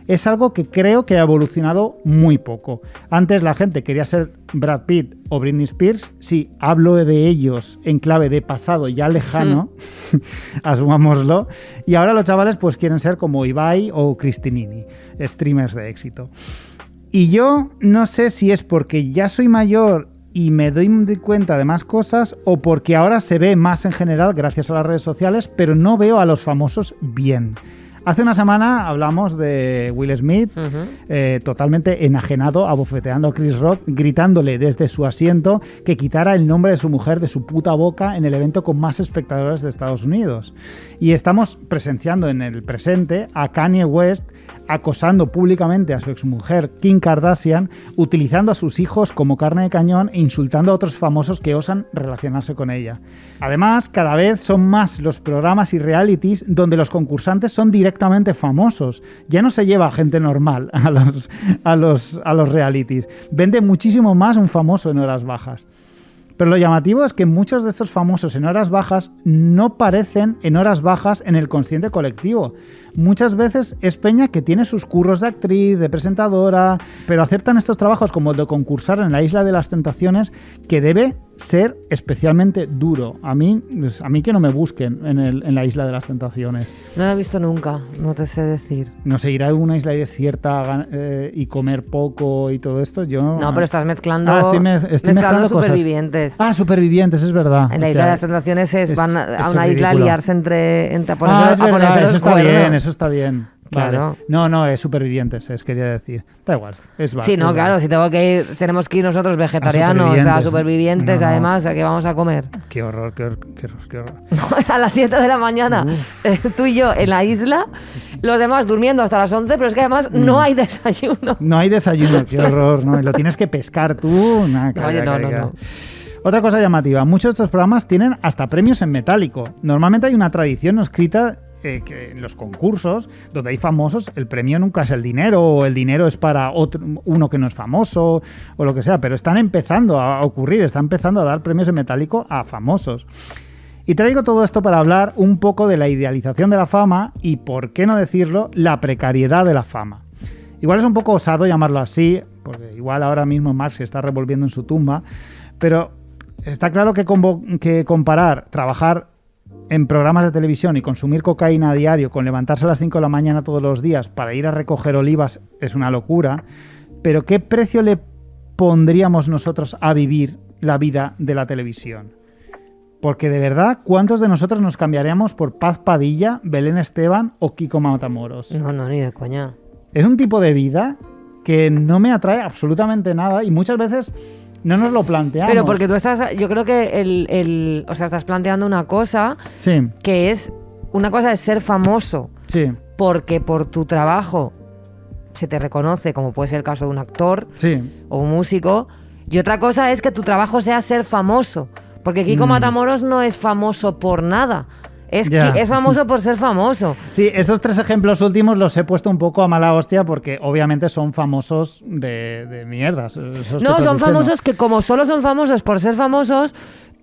Speaker 2: Es algo que creo que ha evolucionado muy poco. Antes la gente quería ser Brad Pitt o Britney Spears. Sí, hablo de ellos en clave de pasado ya lejano, asumámoslo. Y ahora los chavales pues quieren ser como Ibai o Cristinini, streamers de éxito. Y yo no sé si es porque ya soy mayor y me doy cuenta de más cosas o porque ahora se ve más en general gracias a las redes sociales, pero no veo a los famosos bien. Hace una semana hablamos de Will Smith, totalmente enajenado, abofeteando a Chris Rock, gritándole desde su asiento que quitara el nombre de su mujer de su puta boca en el evento con más espectadores de Estados Unidos. Y estamos presenciando en el presente a Kanye West acosando públicamente a su exmujer Kim Kardashian, utilizando a sus hijos como carne de cañón e insultando a otros famosos que osan relacionarse con ella. Además, cada vez son más los programas y realities donde los concursantes son directamente famosos. Ya no se lleva gente normal a los realities. Vende muchísimo más un famoso en horas bajas. Pero lo llamativo es que muchos de estos famosos en horas bajas no parecen en horas bajas en el consciente colectivo. Muchas veces es peña que tiene sus curros de actriz, de presentadora, pero aceptan estos trabajos como el de concursar en la Isla de las Tentaciones, que debe ser especialmente duro. A mí que no me busquen en la Isla de las Tentaciones.
Speaker 1: No lo he visto nunca, no te sé decir.
Speaker 2: No sé, ir a una isla desierta y comer poco y todo esto, yo...
Speaker 1: No, pero estás mezclando,
Speaker 2: estoy mezclando
Speaker 1: Supervivientes.
Speaker 2: Supervivientes, es verdad.
Speaker 1: En la Isla de las Tentaciones van a una isla a liarse a
Speaker 2: ponerse
Speaker 1: los
Speaker 2: está
Speaker 1: cuernos.
Speaker 2: bien, eso está bien.
Speaker 1: Claro.
Speaker 2: Vale. No, es Supervivientes, quería decir. Da igual, es válido.
Speaker 1: Sí, no, claro, si tenemos que ir nosotros vegetarianos a Supervivientes,
Speaker 2: no.
Speaker 1: además, ¿a qué vamos a comer?
Speaker 2: Qué horror.
Speaker 1: A las 7 de la mañana, tú y yo en la isla, los demás durmiendo hasta las 11, pero es que además no hay desayuno.
Speaker 2: No hay desayuno, qué horror, ¿no? Y lo tienes que pescar tú. No. Otra cosa llamativa, muchos de estos programas tienen hasta premios en metálico. Normalmente hay una tradición no escrita que en los concursos donde hay famosos el premio nunca es el dinero, o el dinero es para uno que no es famoso o lo que sea, pero están empezando a ocurrir, están empezando a dar premios en metálico a famosos. Y traigo todo esto para hablar un poco de la idealización de la fama y, por qué no decirlo, la precariedad de la fama. Igual es un poco osado llamarlo así, porque igual ahora mismo Marx se está revolviendo en su tumba, pero está claro que comparar trabajar en programas de televisión y consumir cocaína a diario con levantarse a las 5 de la mañana todos los días para ir a recoger olivas es una locura, pero ¿qué precio le pondríamos nosotros a vivir la vida de la televisión? Porque de verdad, ¿cuántos de nosotros nos cambiaríamos por Paz Padilla, Belén Esteban o Kiko Matamoros?
Speaker 1: No, ni de coña.
Speaker 2: Es un tipo de vida que no me atrae absolutamente nada y muchas veces no nos lo planteamos.
Speaker 1: Pero porque tú yo creo que estás planteando una cosa,
Speaker 2: sí,
Speaker 1: que es, una cosa es ser famoso,
Speaker 2: sí,
Speaker 1: porque por tu trabajo se te reconoce, como puede ser el caso de un actor,
Speaker 2: sí,
Speaker 1: o un músico, y otra cosa es que tu trabajo sea ser famoso, porque Kiko Matamoros no es famoso por nada. Es famoso por ser famoso.
Speaker 2: Sí, estos 3 ejemplos últimos los he puesto un poco a mala hostia porque obviamente son famosos de mierdas.
Speaker 1: No, son famosos que como solo son famosos por ser famosos,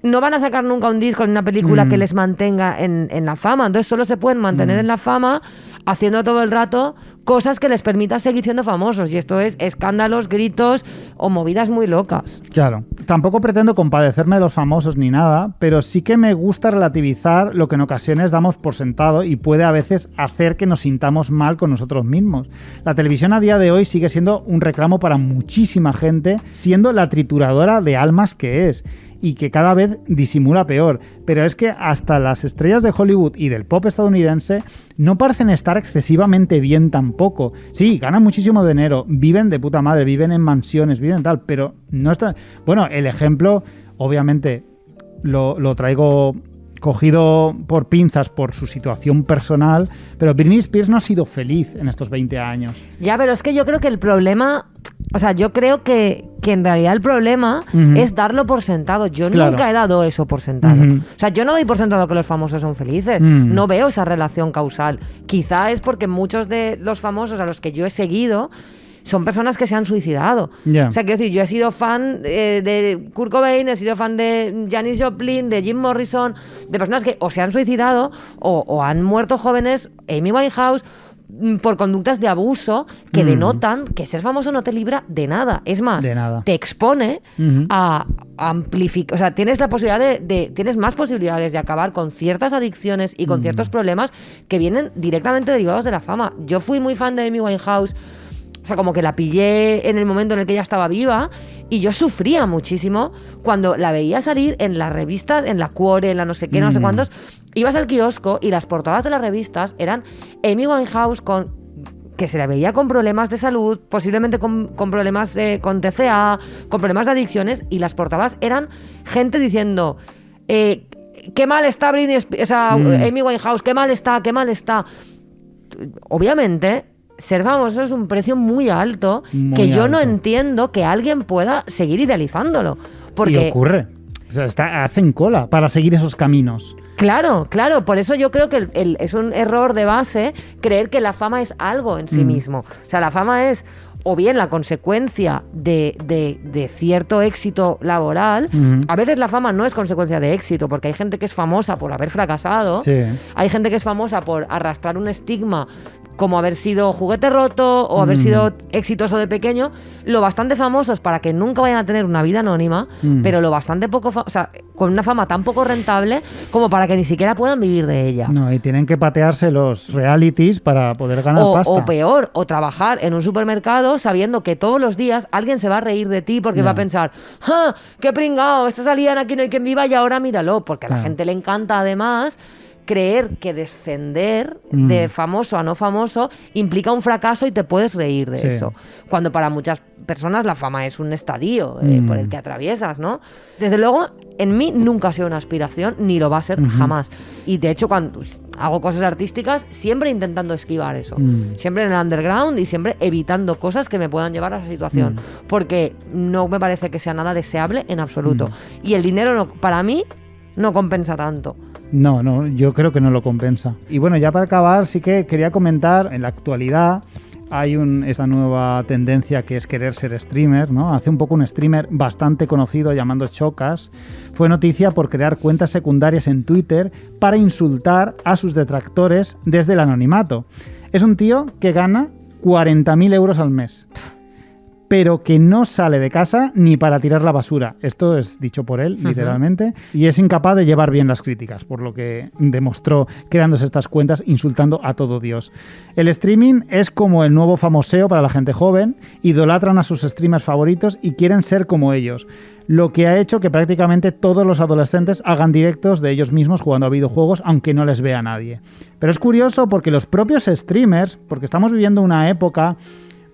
Speaker 1: no van a sacar nunca un disco ni una película que les mantenga en la fama. Entonces solo se pueden mantener en la fama haciendo todo el rato cosas que les permitan seguir siendo famosos. Y esto es escándalos, gritos o movidas muy locas.
Speaker 2: Claro. Tampoco pretendo compadecerme de los famosos ni nada, pero sí que me gusta relativizar lo que en ocasiones damos por sentado y puede a veces hacer que nos sintamos mal con nosotros mismos. La televisión a día de hoy sigue siendo un reclamo para muchísima gente, siendo la trituradora de almas que es. y que cada vez disimula peor. Pero es que hasta las estrellas de Hollywood y del pop estadounidense no parecen estar excesivamente bien tampoco. Sí, ganan muchísimo dinero, viven de puta madre, viven en mansiones, viven tal, pero no están... Bueno, el ejemplo, obviamente, lo traigo cogido por pinzas por su situación personal, pero Britney Spears no ha sido feliz en estos 20 años.
Speaker 1: Ya, pero es que yo creo que el problema... O sea, yo creo que en realidad el problema es darlo por sentado. Yo nunca he dado eso por sentado. O sea, yo no doy por sentado que los famosos son felices. No veo esa relación causal. Quizá es porque muchos de los famosos a los que yo he seguido son personas que se han suicidado.
Speaker 2: Yeah.
Speaker 1: O sea, quiero decir, yo he sido fan de Kurt Cobain, he sido fan de Janis Joplin, de Jim Morrison, de personas que o se han suicidado o han muerto jóvenes, Amy Winehouse, por conductas de abuso que denotan que ser famoso no te libra de nada. Es más, te expone a amplificar. O sea, tienes la posibilidad tienes más posibilidades de acabar con ciertas adicciones y con ciertos problemas que vienen directamente derivados de la fama. Yo fui muy fan de Amy Winehouse. O sea, como que la pillé en el momento en el que ella estaba viva y yo sufría muchísimo cuando la veía salir en las revistas, en la Cuore, en la no sé qué, no sé cuántos. Ibas al kiosco y las portadas de las revistas eran Amy Winehouse que se la veía con problemas de salud, posiblemente con problemas con TCA, con problemas de adicciones, y las portadas eran gente diciendo qué mal está Britney Spears, o sea, Amy Winehouse, qué mal está. Obviamente... Ser famoso es un precio muy alto que yo no entiendo que alguien pueda seguir idealizándolo. Porque...
Speaker 2: Y ocurre. O sea, hacen cola para seguir esos caminos.
Speaker 1: Claro. Por eso yo creo que es un error de base creer que la fama es algo en sí mismo. O sea, la fama es o bien la consecuencia de cierto éxito laboral. A veces la fama no es consecuencia de éxito, porque hay gente que es famosa por haber fracasado. Sí. Hay gente que es famosa por arrastrar un estigma como haber sido juguete roto o haber sido exitoso de pequeño, lo bastante famosos para que nunca vayan a tener una vida anónima, pero lo bastante poco, o sea, con una fama tan poco rentable como para que ni siquiera puedan vivir de ella.
Speaker 2: No, y tienen que patearse los realities para poder ganar pasta.
Speaker 1: O peor, o trabajar en un supermercado sabiendo que todos los días alguien se va a reír de ti porque va a pensar, ¡ah, qué pringao! Esta salida en Aquí no hay quien viva y ahora míralo, porque a la gente le encanta además creer que descender de famoso a no famoso implica un fracaso y te puedes reír de eso. Cuando para muchas personas la fama es un estadio por el que atraviesas, ¿no? Desde luego, en mí nunca ha sido una aspiración, ni lo va a ser jamás. Y de hecho, cuando hago cosas artísticas, siempre intentando esquivar eso. Siempre en el underground y siempre evitando cosas que me puedan llevar a esa situación. Porque no me parece que sea nada deseable en absoluto. Y el dinero, para mí, no compensa tanto.
Speaker 2: No, yo creo que no lo compensa. Y bueno, ya para acabar, sí que quería comentar, en la actualidad hay esta nueva tendencia que es querer ser streamer, ¿no? Hace un poco un streamer bastante conocido llamado Chocas fue noticia por crear cuentas secundarias en Twitter para insultar a sus detractores desde el anonimato. Es un tío que gana 40.000 euros al mes, pero que no sale de casa ni para tirar la basura. Esto es dicho por él, literalmente, y es incapaz de llevar bien las críticas, por lo que demostró creándose estas cuentas insultando a todo Dios. El streaming es como el nuevo famoseo para la gente joven, idolatran a sus streamers favoritos y quieren ser como ellos, lo que ha hecho que prácticamente todos los adolescentes hagan directos de ellos mismos jugando a videojuegos, aunque no les vea nadie. Pero es curioso porque los propios streamers, porque estamos viviendo una época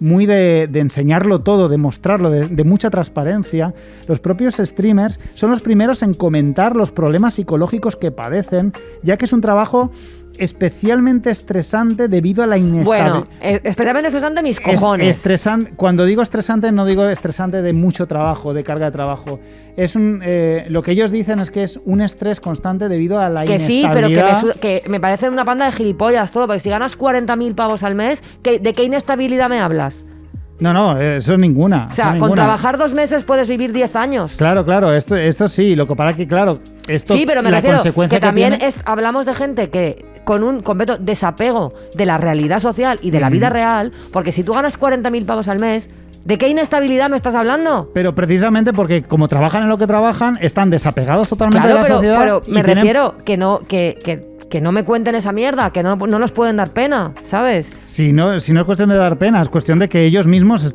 Speaker 2: muy de enseñarlo todo, de mostrarlo, de mucha transparencia, los propios streamers son los primeros en comentar los problemas psicológicos que padecen, ya que es un trabajo especialmente estresante debido a la inestabilidad.
Speaker 1: Bueno, especialmente estresante mis cojones.
Speaker 2: Estresante. Cuando digo estresante, no digo estresante de mucho trabajo, de carga de trabajo. Es lo que ellos dicen es que es un estrés constante debido a la inestabilidad.
Speaker 1: Sí, pero que me parece una panda de gilipollas todo, porque si ganas 40.000 pavos al mes, ¿de qué inestabilidad me hablas?
Speaker 2: No, eso es ninguna.
Speaker 1: O sea, con trabajar 2 meses puedes vivir 10 años.
Speaker 2: Claro, esto sí, lo que para que, claro, esto
Speaker 1: sí, pero me refiero que también
Speaker 2: tiene...
Speaker 1: hablamos de gente que con un completo desapego de la realidad social y de la vida real, porque si tú ganas 40.000 pavos al mes, ¿de qué inestabilidad me estás hablando?
Speaker 2: Pero precisamente porque como trabajan en lo que trabajan, están desapegados totalmente de la sociedad.
Speaker 1: Pero me refiero que que no me cuenten esa mierda, que no nos pueden dar pena, ¿sabes?
Speaker 2: Si no es cuestión de dar pena, es cuestión de que ellos mismos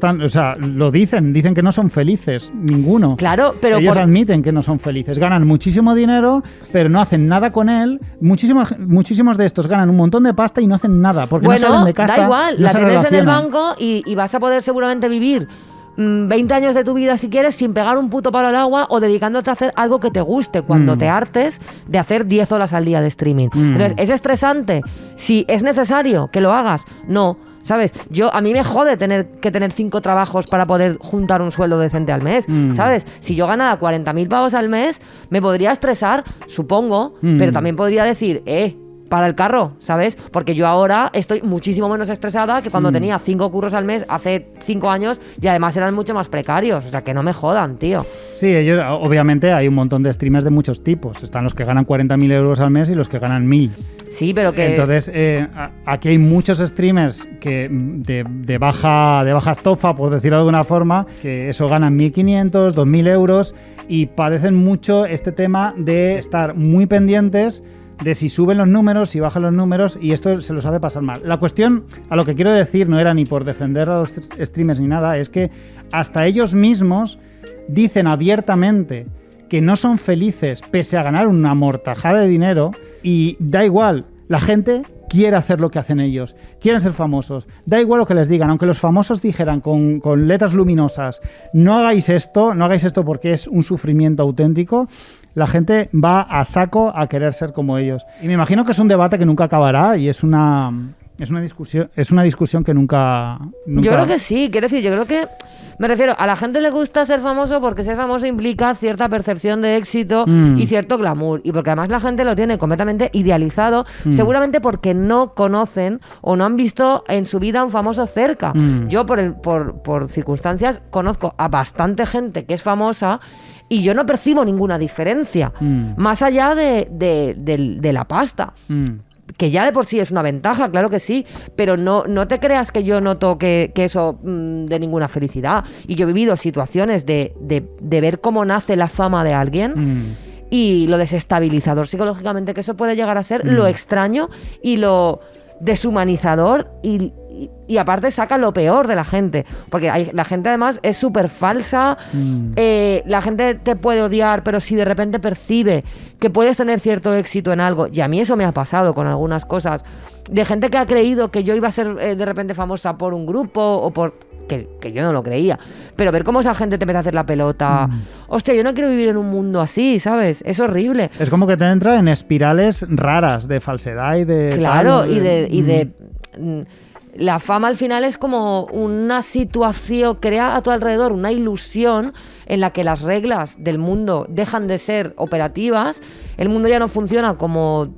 Speaker 2: lo dicen que no son felices, ninguno.
Speaker 1: Claro, pero
Speaker 2: ellos admiten que no son felices, ganan muchísimo dinero, pero no hacen nada con él. Muchísimos de estos ganan un montón de pasta y no hacen nada, porque no salen de casa.
Speaker 1: Da igual,
Speaker 2: no
Speaker 1: la
Speaker 2: se
Speaker 1: tienes en el
Speaker 2: relacionan.
Speaker 1: banco y vas a poder seguramente vivir 20 años de tu vida si quieres sin pegar un puto palo al agua o dedicándote a hacer algo que te guste cuando te hartes de hacer 10 horas al día de streaming. Entonces, ¿es estresante? Si es necesario que lo hagas, no. ¿Sabes? A mí me jode tener que tener 5 trabajos para poder juntar un sueldo decente al mes, ¿sabes? Si yo ganara 40.000 pavos al mes, me podría estresar, supongo, pero también podría decir, para el carro, ¿sabes? Porque yo ahora estoy muchísimo menos estresada que cuando tenía 5 curros al mes hace 5 años y además eran mucho más precarios. O sea, que no me jodan, tío.
Speaker 2: Sí, ellos, obviamente hay un montón de streamers de muchos tipos. Están los que ganan 40.000 euros al mes y los que ganan 1.000.
Speaker 1: Sí, pero que...
Speaker 2: Entonces, aquí hay muchos streamers que de baja estofa, por decirlo de alguna forma, que eso ganan 1.500, 2.000 euros y padecen mucho este tema de estar muy pendientes de si suben los números, si bajan los números, y esto se los hace pasar mal. La cuestión, a lo que quiero decir, no era ni por defender a los streamers ni nada, es que hasta ellos mismos dicen abiertamente que no son felices pese a ganar una mortajada de dinero, y da igual, la gente quiere hacer lo que hacen ellos, quieren ser famosos, da igual lo que les digan, aunque los famosos dijeran con letras luminosas, no hagáis esto porque es un sufrimiento auténtico, la gente va a saco a querer ser como ellos. Y me imagino que es un debate que nunca acabará y es una discusión que nunca...
Speaker 1: Yo creo que sí, quiero decir, yo creo que... Me refiero, a la gente le gusta ser famoso porque ser famoso implica cierta percepción de éxito y cierto glamour. Y porque además la gente lo tiene completamente idealizado, seguramente porque no conocen o no han visto en su vida a un famoso cerca. Yo, por circunstancias, conozco a bastante gente que es famosa y yo no percibo ninguna diferencia, más allá de la pasta. Que ya de por sí es una ventaja, claro que sí, pero no te creas que yo noto que eso de ninguna felicidad. Y yo he vivido situaciones de ver cómo nace la fama de alguien y lo desestabilizador psicológicamente que eso puede llegar a ser, lo extraño y lo deshumanizador y aparte saca lo peor de la gente, porque la gente además es súper falsa, la gente te puede odiar, pero si de repente percibe que puedes tener cierto éxito en algo, y a mí eso me ha pasado con algunas cosas, de gente que ha creído que yo iba a ser de repente famosa por un grupo o por... Que yo no lo creía, pero ver cómo esa gente te empieza a hacer la pelota, hostia, yo no quiero vivir en un mundo así, ¿sabes? Es horrible.
Speaker 2: Es como que te entra en espirales raras de falsedad y de...
Speaker 1: Claro, la fama al final es como una situación, crea a tu alrededor una ilusión en la que las reglas del mundo dejan de ser operativas, el mundo ya no funciona como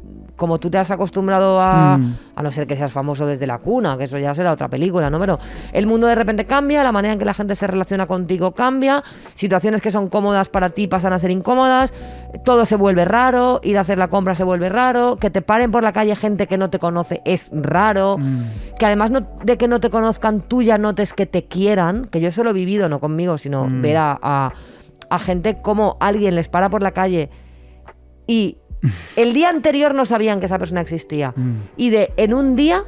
Speaker 1: tú te has acostumbrado a no ser que seas famoso desde la cuna, que eso ya será otra película, ¿no? Pero el mundo de repente cambia, la manera en que la gente se relaciona contigo cambia, situaciones que son cómodas para ti pasan a ser incómodas, todo se vuelve raro, ir a hacer la compra se vuelve raro, que te paren por la calle gente que no te conoce es raro, que además de que no te conozcan tú ya notes que te quieran, que yo eso lo he vivido, no conmigo, sino ver a gente como alguien les para por la calle y... El día anterior no sabían que esa persona existía y en un día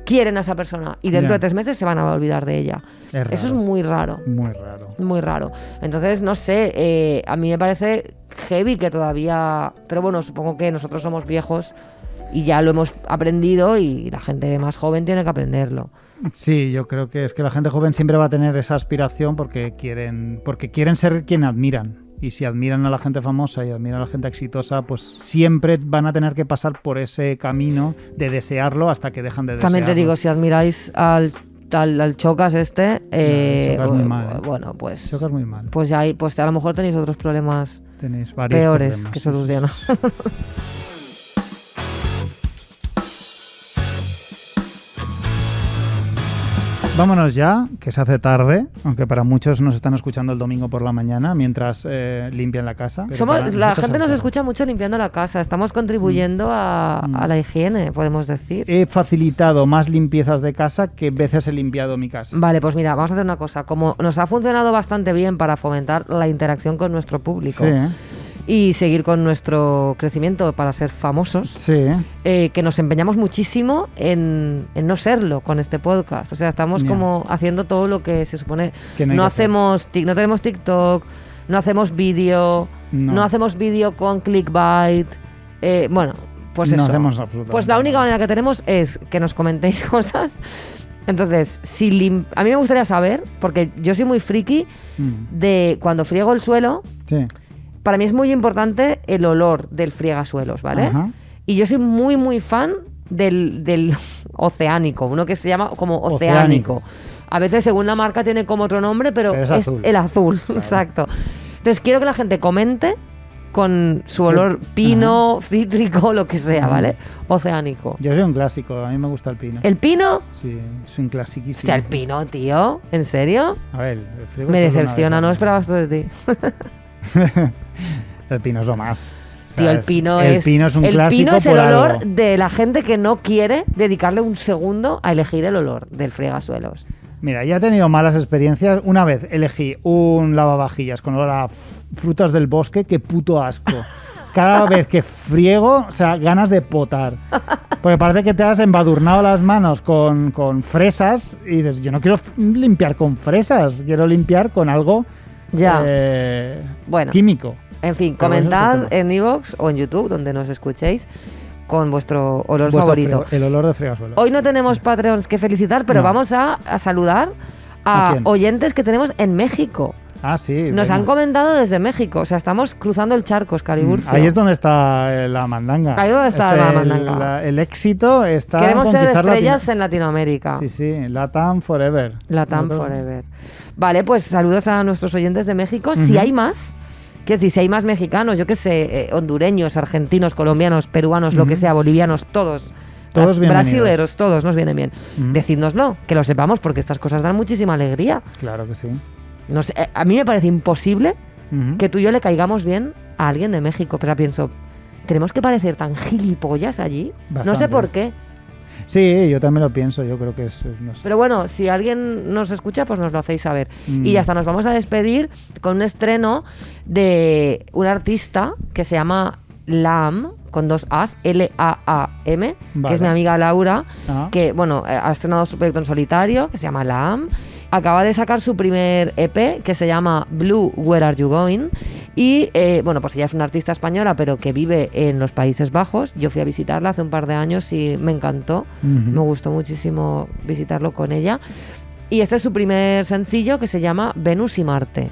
Speaker 1: quieren a esa persona y dentro de 3 meses se van a olvidar de ella. Eso es muy raro.
Speaker 2: Muy raro.
Speaker 1: Muy raro. Entonces, no sé, a mí me parece heavy que todavía... Pero bueno, supongo que nosotros somos viejos y ya lo hemos aprendido y la gente más joven tiene que aprenderlo.
Speaker 2: Sí, yo creo que es que la gente joven siempre va a tener esa aspiración porque quieren ser quien admiran. Y si admiran a la gente famosa y admiran a la gente exitosa, pues siempre van a tener que pasar por ese camino de desearlo hasta que dejan de desearlo.
Speaker 1: También te digo, si admiráis al Chocas
Speaker 2: Chocas muy mal,
Speaker 1: bueno, pues...
Speaker 2: Chocas muy mal.
Speaker 1: Pues ya pues a lo mejor tenéis otros problemas
Speaker 2: varios
Speaker 1: peores
Speaker 2: problemas,
Speaker 1: que solucionar.
Speaker 2: Vámonos ya, que se hace tarde, aunque para muchos nos están escuchando el domingo por la mañana mientras limpian la casa.
Speaker 1: La gente nos escucha mucho limpiando la casa, estamos contribuyendo a la higiene, podemos decir.
Speaker 2: He facilitado más limpiezas de casa que veces he limpiado mi casa.
Speaker 1: Vale, pues mira, vamos a hacer una cosa. Como nos ha funcionado bastante bien para fomentar la interacción con nuestro público,
Speaker 2: sí,
Speaker 1: y seguir con nuestro crecimiento para ser famosos.
Speaker 2: Sí.
Speaker 1: Que nos empeñamos muchísimo en no serlo con este podcast. O sea, estamos como haciendo todo lo que se supone.
Speaker 2: Que no hay
Speaker 1: No
Speaker 2: que hacer.
Speaker 1: no tenemos TikTok, no hacemos vídeo, no hacemos vídeo con clickbait. Bueno, pues
Speaker 2: No
Speaker 1: eso.
Speaker 2: hacemos absolutamente
Speaker 1: Pues la única
Speaker 2: nada.
Speaker 1: manera que tenemos es que nos comentéis cosas. Entonces, a mí me gustaría saber, porque yo soy muy friki de cuando friego el suelo.
Speaker 2: Sí.
Speaker 1: Para mí es muy importante el olor del friegasuelos, ¿vale?
Speaker 2: Ajá.
Speaker 1: Y yo soy muy, muy fan del oceánico, uno que se llama como
Speaker 2: Oceánico.
Speaker 1: oceánico. A veces, según la marca, tiene como otro nombre, pero
Speaker 2: Pero es
Speaker 1: es
Speaker 2: azul.
Speaker 1: el azul, exacto. Entonces, quiero que la gente comente con su olor pino, cítrico, lo que sea, ¿vale? Oceánico.
Speaker 2: Yo soy un clásico, a mí me gusta el pino.
Speaker 1: ¿El pino?
Speaker 2: Sí, soy un clasiquísimo.
Speaker 1: Hostia, el pino, tío. ¿En serio?
Speaker 2: A ver, el frigo
Speaker 1: Me
Speaker 2: solo una
Speaker 1: decepciona,
Speaker 2: vez
Speaker 1: no
Speaker 2: al
Speaker 1: esperaba esto de ti.
Speaker 2: año. El pino es lo más. O sea,
Speaker 1: Tío, el pino
Speaker 2: el
Speaker 1: es.
Speaker 2: pino es un
Speaker 1: el
Speaker 2: clásico
Speaker 1: pino es el
Speaker 2: por
Speaker 1: olor
Speaker 2: algo.
Speaker 1: de la gente que no quiere dedicarle un segundo a elegir el olor del friegasuelos.
Speaker 2: Mira, ya he tenido malas experiencias. Una vez elegí un lavavajillas con olor a frutas del bosque, qué puto asco. Cada vez que friego, o sea, ganas de potar. Porque parece que te has embadurnado las manos con fresas y dices, yo no quiero limpiar con fresas, quiero limpiar con algo
Speaker 1: Ya. Bueno.
Speaker 2: químico.
Speaker 1: En fin,
Speaker 2: Pero eso es otro
Speaker 1: comentad
Speaker 2: tema.
Speaker 1: en iVoox o en YouTube, donde nos escuchéis, con vuestro olor
Speaker 2: Vuestro
Speaker 1: favorito.
Speaker 2: el olor de fregasuelo.
Speaker 1: Hoy no tenemos Patreons que felicitar, pero
Speaker 2: No.
Speaker 1: vamos a saludar
Speaker 2: ¿A
Speaker 1: a
Speaker 2: quién?
Speaker 1: oyentes que tenemos en México.
Speaker 2: Ah, sí.
Speaker 1: Nos
Speaker 2: venga.
Speaker 1: han comentado desde México, o sea, estamos cruzando el charco, Escaliburcio.
Speaker 2: Ahí es donde está la mandanga.
Speaker 1: Ahí es donde está
Speaker 2: Es
Speaker 1: la
Speaker 2: el-
Speaker 1: mandanga.
Speaker 2: El éxito está
Speaker 1: Queremos
Speaker 2: en
Speaker 1: ser
Speaker 2: conquistar
Speaker 1: estrellas en Latinoamérica.
Speaker 2: Sí, sí, Latam Forever.
Speaker 1: Latam
Speaker 2: Nosotros-
Speaker 1: Forever. Vale, pues saludos a nuestros oyentes de México. Si hay más, quiero decir, si hay más mexicanos, yo qué sé, hondureños, argentinos, colombianos, peruanos, lo que sea, bolivianos, todos.
Speaker 2: Todos bienvenidos.
Speaker 1: Brasileros, todos nos vienen bien. Decídnoslo, que lo sepamos, porque estas cosas dan muchísima alegría.
Speaker 2: Claro que sí.
Speaker 1: No sé, a mí me parece imposible
Speaker 2: Ujú.
Speaker 1: que tú y yo le caigamos bien a alguien de México, pero pienso, ¿tenemos que parecer tan gilipollas allí? No sé
Speaker 2: Bastante.
Speaker 1: por qué.
Speaker 2: Sí, yo también lo pienso, yo creo que es... No sé.
Speaker 1: Pero bueno, si alguien nos escucha, pues nos lo hacéis saber. Y ya está, nos vamos a despedir con un estreno de un artista que se llama Lam, con 2 As, L-A-A-M,
Speaker 2: Vale.
Speaker 1: que es mi amiga Laura,
Speaker 2: Ah.
Speaker 1: que bueno, ha estrenado su proyecto en solitario, que se llama Lam. Acaba de sacar su primer EP, que se llama Blue, Where Are You Going? Y bueno, pues ella es una artista española, pero que vive en los Países Bajos. Yo fui a visitarla hace un par de años y me encantó.
Speaker 2: Ujú.
Speaker 1: Me gustó muchísimo visitarlo con ella. Y este es su primer sencillo, que se llama Venus y Marte.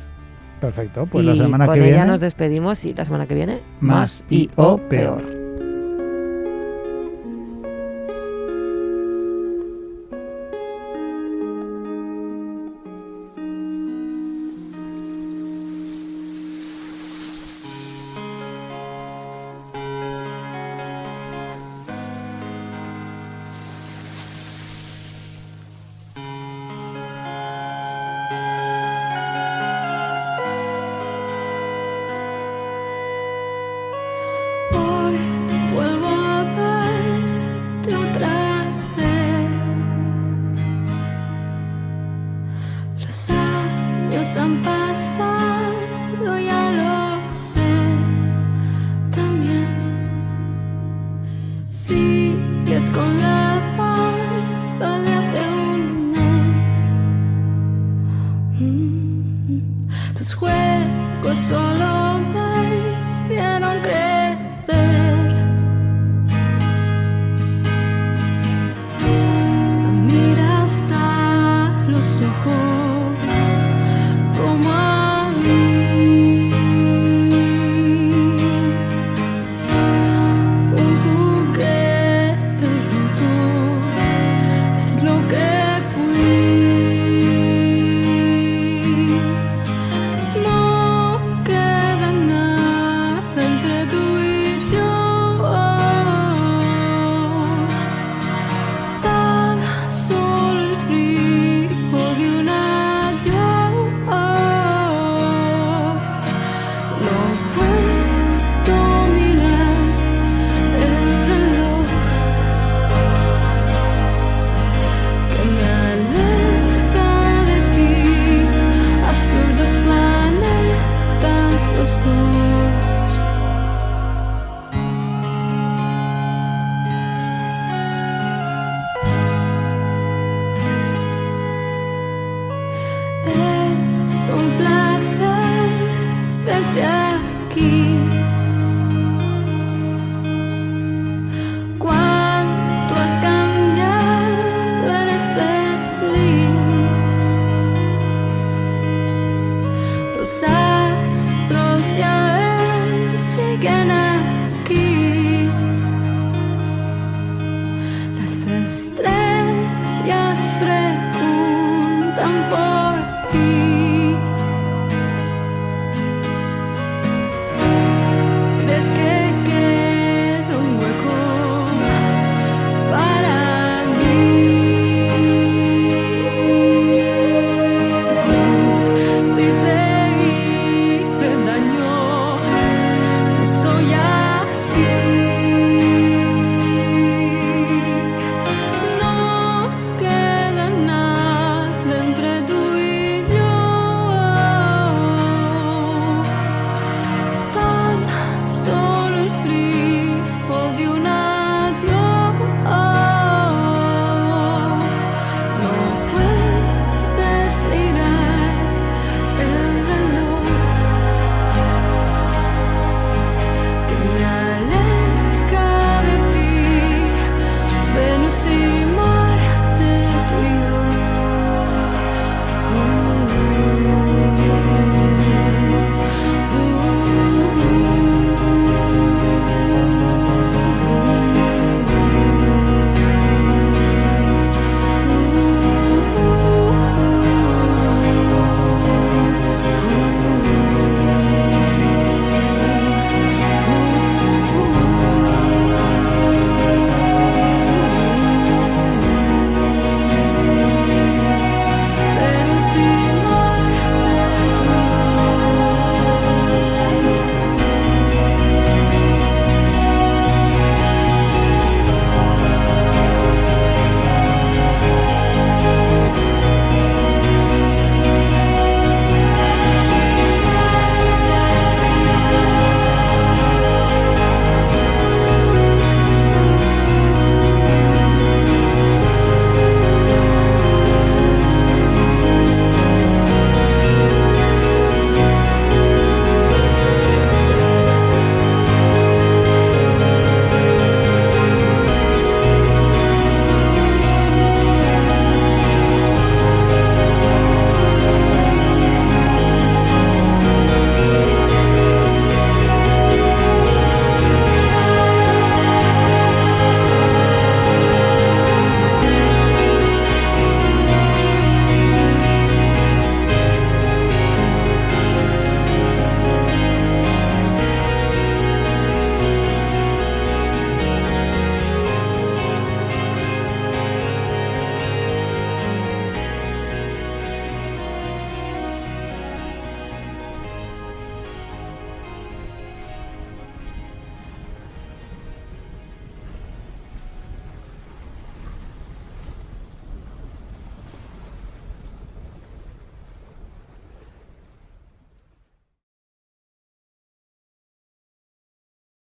Speaker 2: Perfecto, pues
Speaker 1: y
Speaker 2: la semana
Speaker 1: con
Speaker 2: que
Speaker 1: ella
Speaker 2: viene...
Speaker 1: nos despedimos y la semana que viene
Speaker 2: Más y o peor.
Speaker 6: Hoy vuelvo a verte otra vez. Los años han pasado, ya lo sé. También sigues con la barba de hace un mes. Tus juegos solo me hicieron crecer. Me miras a los ojos como a mí. Un juguete roto es lo que fui. No queda preguntan por ti.